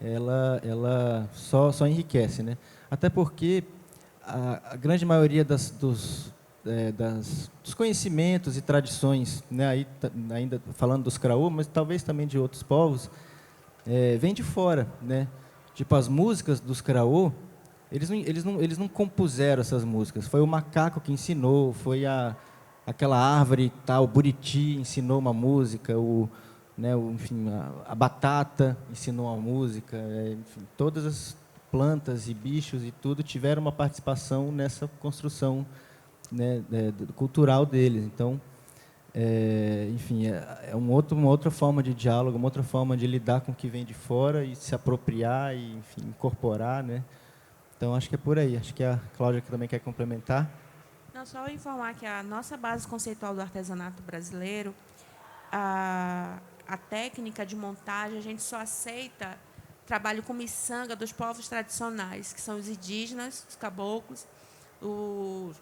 ela só enriquece, né? Até porque a grande maioria dos conhecimentos e tradições, né, aí, ainda falando dos Kraô, mas talvez também de outros povos, vem de fora, né? Tipo, as músicas dos Kraô, eles não compuseram essas músicas. Foi o macaco que ensinou, foi aquela árvore tal, o buriti ensinou uma música, enfim, a batata ensinou uma música, enfim, todas as plantas e bichos e tudo tiveram uma participação nessa construção, né, cultural deles. Então, enfim, uma outra forma de diálogo, uma outra forma de lidar com o que vem de fora e se apropriar e, enfim, incorporar, né? Então, acho que é por aí. Acho que a Cláudia também quer complementar. Não, só informar que a nossa base conceitual do artesanato brasileiro, a técnica de montagem, a gente só aceita trabalho com miçanga dos povos tradicionais, que são os indígenas, os caboclos, os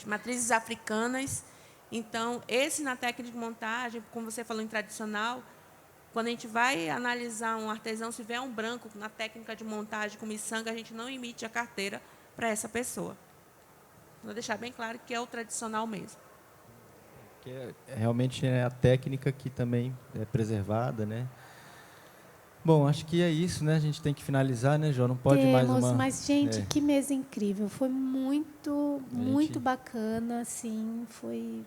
matrizes africanas. Então, na técnica de montagem, como você falou em tradicional, quando a gente vai analisar um artesão, se vier um branco na técnica de montagem com miçanga, a gente não emite a carteira para essa pessoa. Vou deixar bem claro que é o tradicional mesmo. Que realmente é a técnica que também é preservada, né? Bom, acho que é isso, né? A gente tem que finalizar, né, João? Não pode mais uma... Mas, gente, que mesa incrível. Foi muito bacana, assim, foi...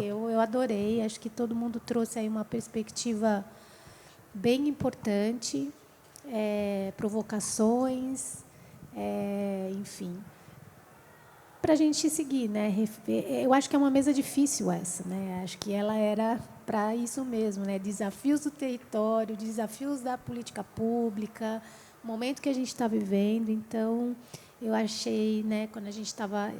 Eu adorei. Acho que todo mundo trouxe aí uma perspectiva bem importante, provocações, enfim, para a gente seguir, né? Eu acho que é uma mesa difícil essa, né? Acho que ela era para isso mesmo, né? Desafios do território, desafios da política pública, o momento que a gente está vivendo. Então, eu achei, né, quando a gente estava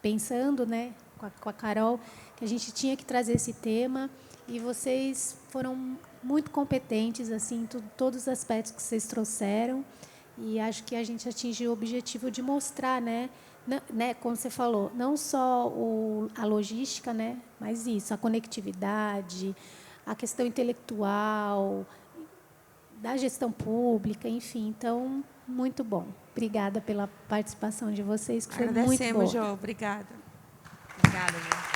pensando, né, com a Carol, que a gente tinha que trazer esse tema, e vocês foram muito competentes, assim, em todos os aspectos que vocês trouxeram, e acho que a gente atingiu o objetivo de mostrar, né, como você falou, não só a logística, né, mas isso, a conectividade, a questão intelectual, da gestão pública, enfim. Então, muito bom. Obrigada pela participação de vocês, que foi muito boa. Agradecemos, Jo. Obrigada. Obrigada, Jo.